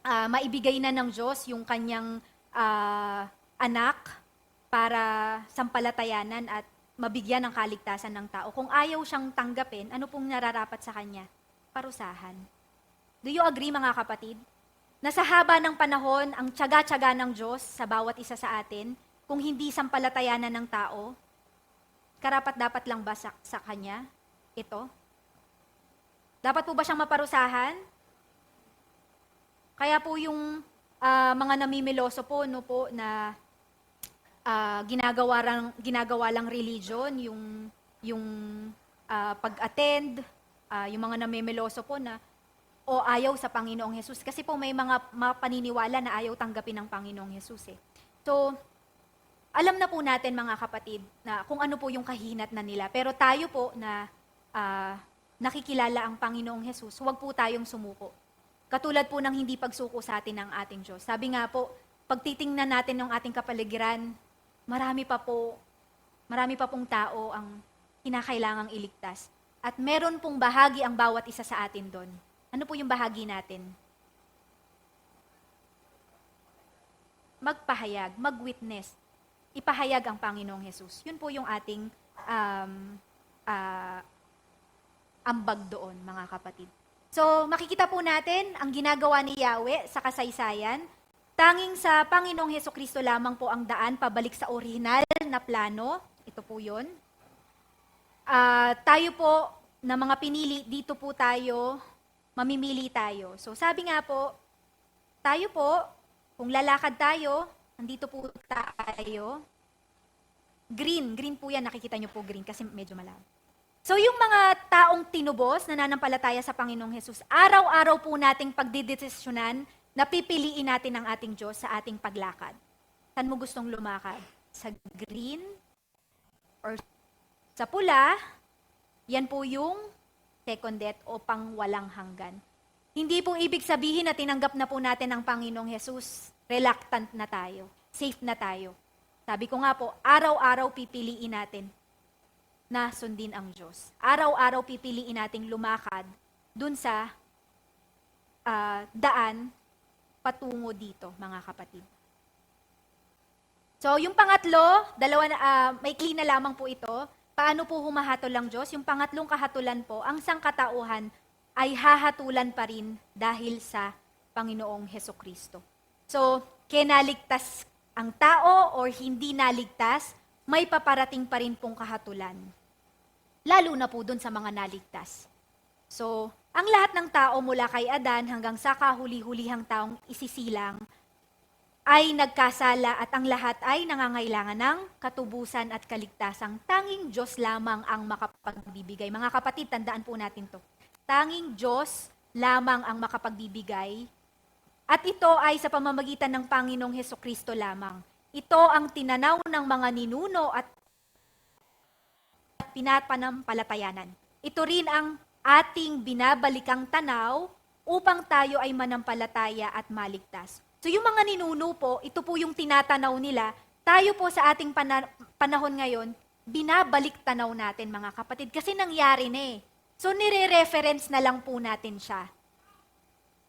[SPEAKER 1] maibigay na ng Diyos yung kanyang anak para sampalatayanan at mabigyan ng kaligtasan ng tao. Kung ayaw siyang tanggapin, ano pong nararapat sa kanya? Parusahan. Do you agree mga kapatid? Na sa haba ng panahon, ang tiyaga-tiyaga ng Diyos sa bawat isa sa atin, kung hindi sampalatayanan ng tao, karapat-dapat lang ba sa kanya ito? Dapat po ba siyang maparusahan? Kaya po yung mga namimiloso po, no po na ginagawa lang religion, yung pag-attend, yung mga namimiloso po na o ayaw sa Panginoong Jesus. Kasi po may mga paniniwala na ayaw tanggapin ng Panginoong Jesus. So, alam na po natin mga kapatid na kung ano po yung kahinat na nila. Pero tayo po na nakikilala ang Panginoong Jesus, huwag po tayong sumuko. Katulad po ng hindi pagsuko sa atin ng ating Diyos. Sabi nga po, pag titingnan natin ng ating kapaligiran, marami pa pong tao ang kinakailangang iligtas. At meron pong bahagi ang bawat isa sa atin doon. Ano po yung bahagi natin? Magpahayag, mag-witness. ipahayag ang Panginoong Hesus. Yun po yung ating um, ah, ambag doon, mga kapatid. So, makikita po natin ang ginagawa ni Yahweh sa kasaysayan. Tanging sa Panginoong Hesukristo lamang po ang daan pabalik sa orihinal na plano. Ito po yun. Tayo po na mga pinili, dito po tayo, mamimili tayo. So, sabi nga po, tayo po, kung lalakad tayo, nandito po tayo. Green po yan, nakikita nyo po green kasi medyo malabo. So yung mga taong tinubos, nananampalataya sa Panginoong Hesus, araw-araw po nating pagdidesisyonan na pipiliin natin ang ating Diyos sa ating paglakad. Saan mo gustong lumakad? Sa green or sa pula? Yan po yung second death o pangwalang hanggan. Hindi po ibig sabihin na tinanggap na po natin ang Panginoong Hesus, reluctant na tayo, safe na tayo. Sabi ko nga po, araw-araw pipiliin natin na sundin ang Diyos. Araw-araw pipiliin nating lumakad dun sa daan patungo dito, mga kapatid. So, yung pangatlo, maikli na lamang po ito. Paano po humahatol ang Diyos? Yung pangatlong kahatulan po, ang sangkatauhan ay hahatulan pa rin dahil sa Panginoong Hesukristo. So, kinaligtas ang tao or hindi naligtas, may paparating pa rin pong kahatulan. Lalo na po dun sa mga naligtas. So, ang lahat ng tao mula kay Adan hanggang sa kahuli-hulihang taong isisilang ay nagkasala at ang lahat ay nangangailangan ng katubusan at kaligtasang tanging Diyos lamang ang makapagbibigay. Mga kapatid, tandaan po natin to. Tanging Diyos lamang ang makapagbibigay at ito ay sa pamamagitan ng Panginoong Hesukristo lamang. Ito ang tinanaw ng mga ninuno at pinapanampalatayanan. Ito rin ang ating binabalikang tanaw upang tayo ay manampalataya at maligtas. So yung mga ninuno po, ito po yung tinatanaw nila. Tayo po sa ating panahon ngayon, binabalik tanaw natin mga kapatid kasi nangyari na eh. So nire-reference na lang po natin siya.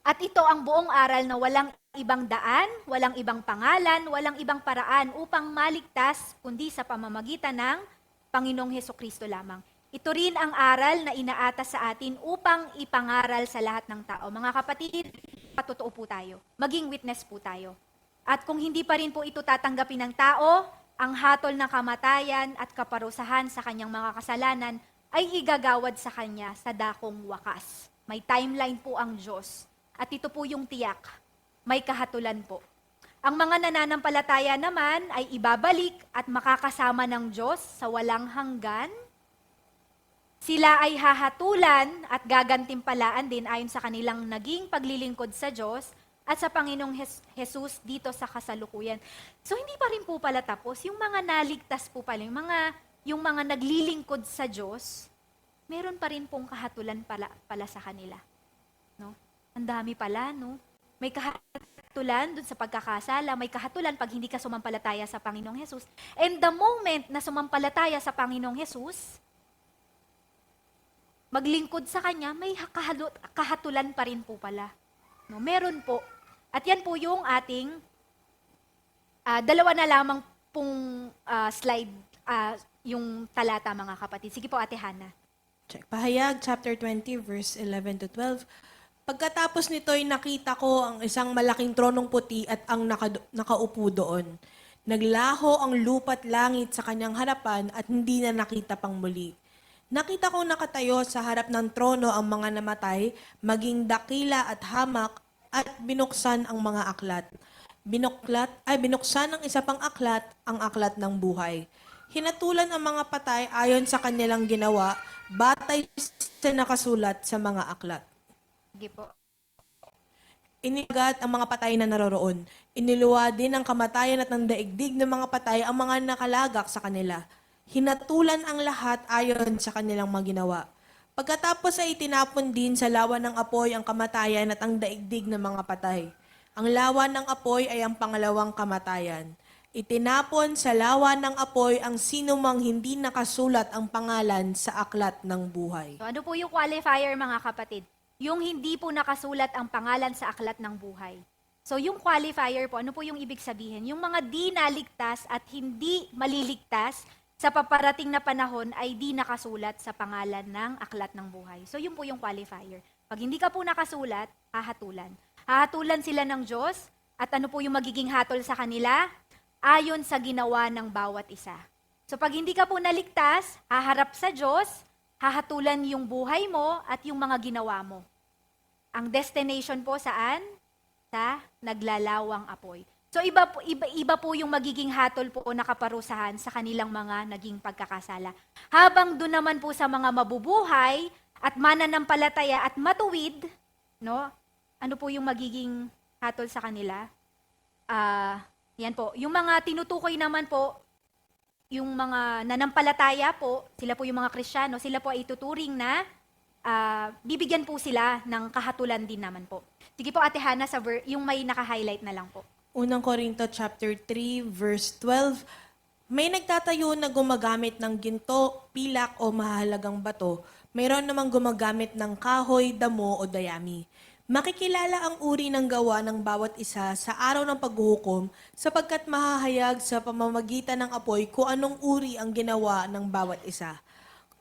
[SPEAKER 1] At ito ang buong aral na walang ibang daan, walang ibang pangalan, walang ibang paraan upang maligtas kundi sa pamamagitan ng Panginoong Hesukristo lamang. Ito rin ang aral na inaatas sa atin upang ipangaral sa lahat ng tao. Mga kapatid, patotoo po tayo. Maging witness po tayo. At kung hindi pa rin po ito tatanggapin ng tao, ang hatol ng kamatayan at kaparusahan sa kanyang mga kasalanan ay igagawad sa kanya sa dakong wakas. May timeline po ang Diyos. At ito po yung tiyak. May kahatulan po. Ang mga nananampalataya naman ay ibabalik at makakasama ng Diyos sa walang hanggan. Sila ay hahatulan at gagantimpalaan din ayon sa kanilang naging paglilingkod sa Diyos at sa Panginoong Jesus dito sa kasalukuyan. So hindi pa rin po pala tapos. Yung mga naligtas po pala, yung mga naglilingkod sa Diyos, meron pa rin pong kahatulan pala sa kanila. No? Ang dami pala, no? May kahatulan dun sa pagkakasala, may kahatulan pag hindi ka sumampalataya sa Panginoong Jesus. And the moment na sumampalataya sa Panginoong Jesus, maglingkod sa Kanya, may kahatulan pa rin po pala. No, meron po. At yan po yung ating dalawa na lamang pong slide, yung talata mga kapatid. Sige po, Ate Hana.
[SPEAKER 2] Check. Pahayag, chapter 20, verse 11 to 12. Pagkatapos nito'y nakita ko ang isang malaking tronong puti at ang nakaupo doon. Naglaho ang lupa't langit sa kanyang harapan at hindi na nakita pang muli. Nakita kong nakatayo sa harap ng trono ang mga namatay, maging dakila at hamak, at binuksan ang mga aklat. Binuksan ang isa pang aklat, ang aklat ng buhay. Hinatulan ang mga patay ayon sa kanilang ginawa, batay sa nakasulat sa mga aklat.
[SPEAKER 1] Sige po.
[SPEAKER 2] Inigat ang mga patay na naroroon. Iniluwa din ang kamatayan at ng daigdig ng mga patay ang mga nakalagak sa kanila. Hinatulan ang lahat ayon sa kanilang mga ginawa. Pagkatapos ay itinapon din sa lawa ng apoy ang kamatayan at ang daigdig ng mga patay. Ang lawa ng apoy ay ang pangalawang kamatayan. Itinapon sa lawa ng apoy ang sinumang hindi nakasulat ang pangalan sa aklat ng buhay.
[SPEAKER 1] So, ano po yung qualifier mga kapatid? Yung hindi po nakasulat ang pangalan sa aklat ng buhay. So yung qualifier po, ano po yung ibig sabihin? Yung mga di naligtas at hindi maliligtas sa paparating na panahon ay di nakasulat sa pangalan ng aklat ng buhay. So yun po yung qualifier. Pag hindi ka po nakasulat, hahatulan. Hahatulan sila ng Diyos at ano po yung magiging hatol sa kanila? Ayon sa ginawa ng bawat isa. So pag hindi ka po naligtas, haharap sa Diyos, hahatulan yung buhay mo at yung mga ginawa mo. Ang destination po saan? Sa naglalawang apoy. So iba po yung magiging hatol po na kaparusahan sa kanilang mga naging pagkakasala. Habang doon naman po sa mga mabubuhay at mananampalataya at matuwid, no? Ano po yung magiging hatol sa kanila? Yan po. Yung mga tinutukoy naman po, yung mga nanampalataya po, sila po yung mga Kristiyano, sila po ay ituturing na bibigyan po sila ng kahatulan din naman po. Sige po, Ate Hana, yung may naka-highlight na lang po.
[SPEAKER 2] Unang Korinto chapter 3 verse 12, may nagtatayo na gumagamit ng ginto, pilak o mahalagang bato. Mayroon namang gumagamit ng kahoy, damo o dayami. Makikilala ang uri ng gawa ng bawat isa sa araw ng paghuhukom sapagkat mahahayag sa pamamagitan ng apoy kung anong uri ang ginawa ng bawat isa.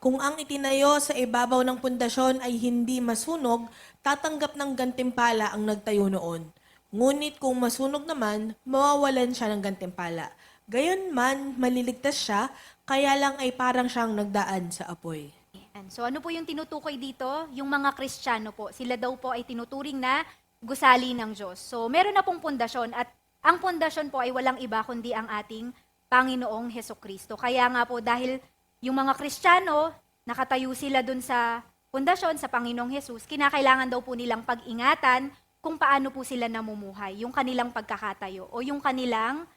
[SPEAKER 2] Kung ang itinayo sa ibabaw ng pundasyon ay hindi masunog, tatanggap ng gantimpala ang nagtayo noon. Ngunit kung masunog naman, mawawalan siya ng gantimpala. Gayon man, maliligtas siya, kaya lang ay parang siyang nagdaan sa apoy.
[SPEAKER 1] Yan. So ano po yung tinutukoy dito? Yung mga Kristiyano po, sila daw po ay tinuturing na gusali ng Diyos. So meron na pong pundasyon at ang pundasyon po ay walang iba kundi ang ating Panginoong Hesukristo. Kaya nga po dahil yung mga Kristiyano, nakatayo sila dun sa pundasyon, sa Panginoong Hesus, kinakailangan daw po nilang pag-ingatan kung paano po sila namumuhay, yung kanilang pagkakatayo o yung kanilang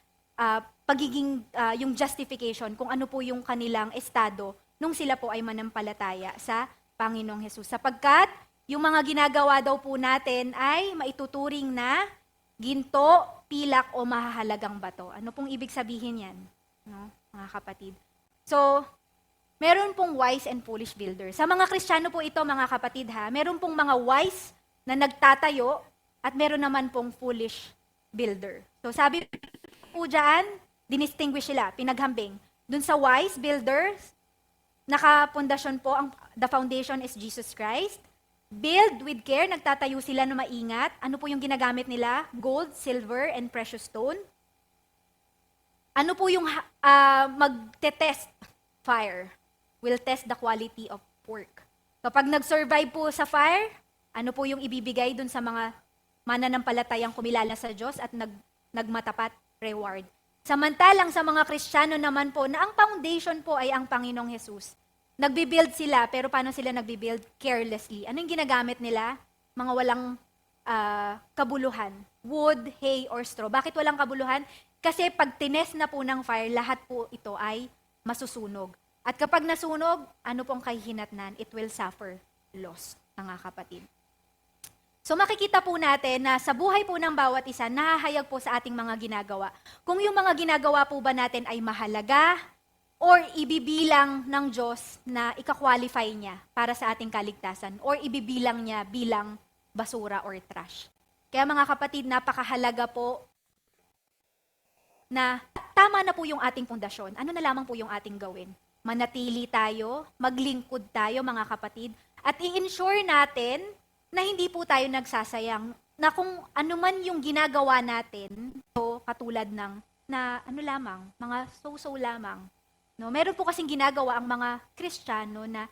[SPEAKER 1] yung justification, kung ano po yung kanilang estado nung sila po ay manampalataya sa Panginoong Hesus. Sapagkat yung mga ginagawa daw po natin ay maituturing na ginto, pilak o mahahalagang bato. Ano pong ibig sabihin yan, no, mga kapatid? So, meron pong wise and foolish builder. Sa mga Kristiyano po ito, mga kapatid ha, meron pong mga wise na nagtatayo at meron naman pong foolish builder. So sabi po dyan, dinistinguish sila, pinaghambing. Dun sa wise builders, nakapundasyon po, the foundation is Jesus Christ. Build with care, nagtatayo sila na maingat. Ano po yung ginagamit nila? Gold, silver, and precious stone. Ano po yung magte-test? Fire will test the quality of work. Kapag nag-survive po sa fire, ano po yung ibibigay dun sa mga mananampalatayang kumilala sa Diyos at nagmatapat reward. Samantalang sa mga Kristiyano naman po, na ang foundation po ay ang Panginoong Hesus. Nagbibuild sila, pero paano sila nagbibuild? Carelessly. Ano yung ginagamit nila? Mga walang kabuluhan. Wood, hay, or straw. Bakit walang kabuluhan? Kasi pag tines na po ng fire, lahat po ito ay masusunog. At kapag nasunog, ano pong kahihinatnan? It will suffer loss, mga kapatid. So makikita po natin na sa buhay po ng bawat isa, nahahayag po sa ating mga ginagawa. Kung yung mga ginagawa po ba natin ay mahalaga or ibibilang ng Diyos na ika-qualify niya para sa ating kaligtasan or ibibilang niya bilang basura or trash. Kaya mga kapatid, napakahalaga po na tama na po yung ating pundasyon. Ano na lamang po yung ating gawin? Manatili tayo, maglingkod tayo mga kapatid, at i-ensure natin na hindi po tayo nagsasayang, na kung ano man yung ginagawa natin, so katulad ng, na ano lamang, mga so-so lamang. No? Meron po kasing ginagawa ang mga Kristiyano na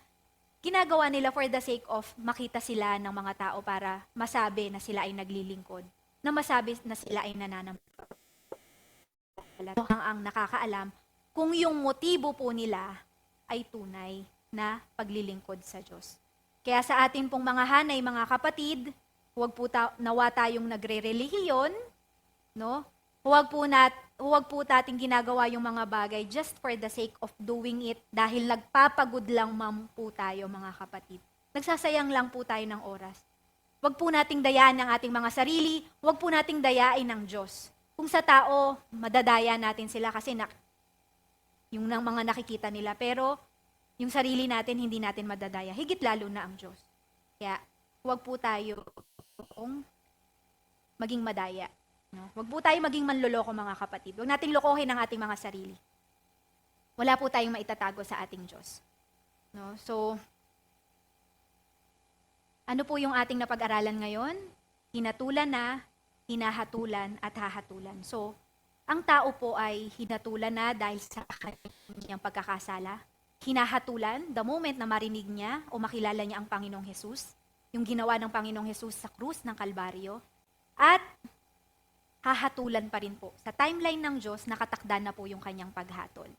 [SPEAKER 1] ginagawa nila for the sake of makita sila ng mga tao para masabi na sila ay naglilingkod, na masabi na sila ay nananampalataya. Ang nakakaalam kung yung motibo po nila ay tunay na paglilingkod sa Diyos. Kaya sa atin pong mga hanay, mga kapatid, nawa tayong nagre-relihiyon, no? Huwag po nating ginagawa yung mga bagay just for the sake of doing it dahil nagpapagod lang po tayo, mga kapatid. Nagsasayang lang po tayo ng oras. Huwag po nating dayaan ang ating mga sarili, huwag po nating dayain ng Diyos. Kung sa tao, madadaya natin sila kasi yung mga nakikita nila. Pero yung sarili natin, hindi natin madadaya. Higit lalo na ang Diyos. Kaya huwag po tayo maging madaya. No? Huwag po tayo maging manloloko mga kapatid. Huwag nating lokohin ang ating mga sarili. Wala po tayong maitatago sa ating Diyos. No? So, ano po yung ating napag-aralan ngayon? Hinatulan na, hinahatulan, at hahatulan. So, ang tao po ay hinatulan na dahil sa kanyang pagkakasala. Hinahatulan, the moment na marinig niya o makilala niya ang Panginoong Hesus, yung ginawa ng Panginoong Hesus sa krus ng Kalbaryo, at hahatulan pa rin po. Sa timeline ng Diyos, nakatakda na po yung kanyang paghatol.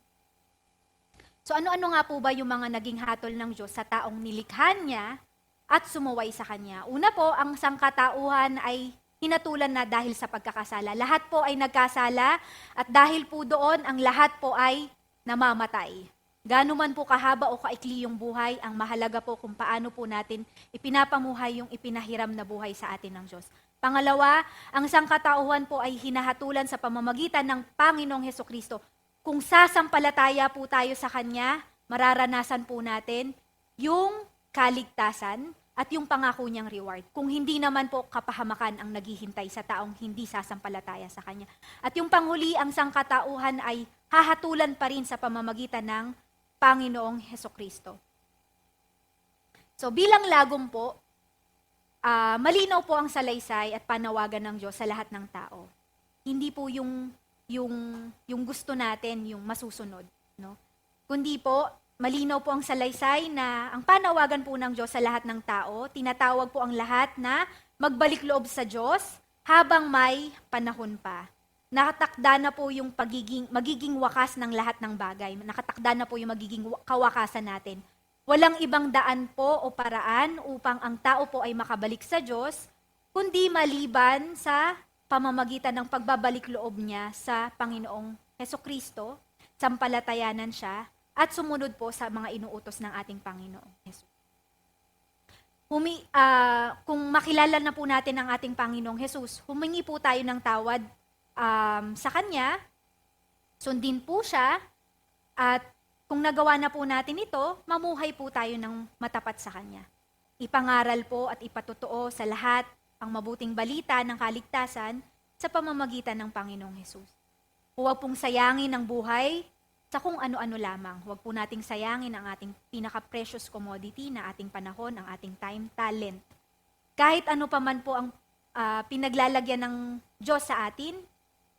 [SPEAKER 1] So ano-ano nga po ba yung mga naging hatol ng Diyos sa taong nilikha niya at sumuway sa Kanya? Una po, ang sangkatauhan ay hinatulan na dahil sa pagkakasala. Lahat po ay nagkasala at dahil po doon, ang lahat po ay namamatay. Gaano man po kahaba o kaikli yung buhay, ang mahalaga po kung paano po natin ipinapamuhay yung ipinahiram na buhay sa atin ng Diyos. Pangalawa, ang sangkatauhan po ay hinahatulan sa pamamagitan ng Panginoong Hesukristo. Kung sasampalataya po tayo sa Kanya, mararanasan po natin yung kaligtasan at yung pangako niyang reward. Kung hindi naman po kapahamakan ang naghihintay sa taong hindi sasampalataya sa Kanya. At yung panghuli, ang sangkatauhan ay hahatulan pa rin sa pamamagitan ng Panginoong Hesukristo. So bilang lagom po, malinaw po ang salaysay at panawagan ng Diyos sa lahat ng tao. Hindi po yung gusto natin, yung masusunod. No? Kundi po, malinaw po ang salaysay na ang panawagan po ng Diyos sa lahat ng tao, tinatawag po ang lahat na magbalik loob sa Diyos habang may panahon pa. Nakatakda na po yung magiging wakas ng lahat ng bagay. Nakatakda na po yung magiging kawakasan natin. Walang ibang daan po o paraan upang ang tao po ay makabalik sa Diyos, kundi maliban sa pamamagitan ng pagbabalik loob niya sa Panginoong Hesukristo, sampalatayanan siya, at sumunod po sa mga inuutos ng ating Panginoong Hesus. Kung makilala na po natin ang ating Panginoong Hesus, humingi po tayo ng tawad sa Kanya, sundin po siya, at kung nagawa na po natin ito, mamuhay po tayo ng matapat sa Kanya. Ipangaral po at ipatotoo sa lahat ang mabuting balita ng kaligtasan sa pamamagitan ng Panginoong Hesus. Huwag pong sayangin ang buhay sa kung ano-ano lamang. Huwag po nating sayangin ang ating pinaka-precious commodity na ating panahon, ang ating time, talent. Kahit ano pa man po ang pinaglalagyan ng Diyos sa atin,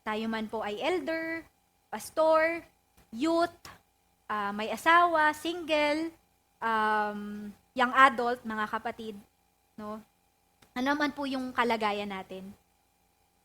[SPEAKER 1] tayo man po ay elder, pastor, youth, may asawa, single, young adult, mga kapatid, no? Ano man po yung kalagayan natin,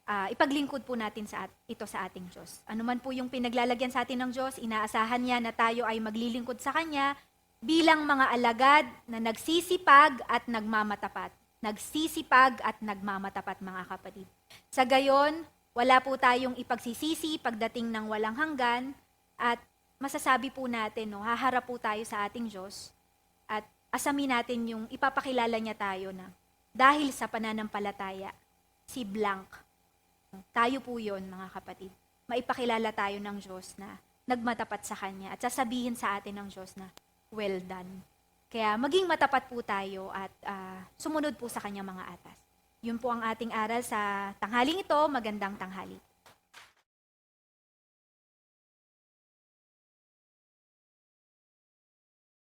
[SPEAKER 1] ipaglingkod po natin ito sa ating Diyos. Ano man po yung pinaglalagyan sa atin ng Diyos, inaasahan niya na tayo ay maglilingkod sa Kanya bilang mga alagad na nagsisipag at nagmamatapat. Nagsisipag at nagmamatapat, mga kapatid. Sa gayon, wala po tayong ipagsisisi pagdating ng walang hanggan at masasabi po natin, no, haharap po tayo sa ating Diyos at asamin natin yung ipapakilala niya tayo na dahil sa pananampalataya, si blank. Tayo po yun, mga kapatid. Maipakilala tayo ng Diyos na nagmatapat sa Kanya at sasabihin sa atin ng Diyos na, well done. Kaya maging matapat po tayo at sumunod po sa Kanyang mga atas. Yun po ang ating aral sa tanghaling ito. Magandang tanghali.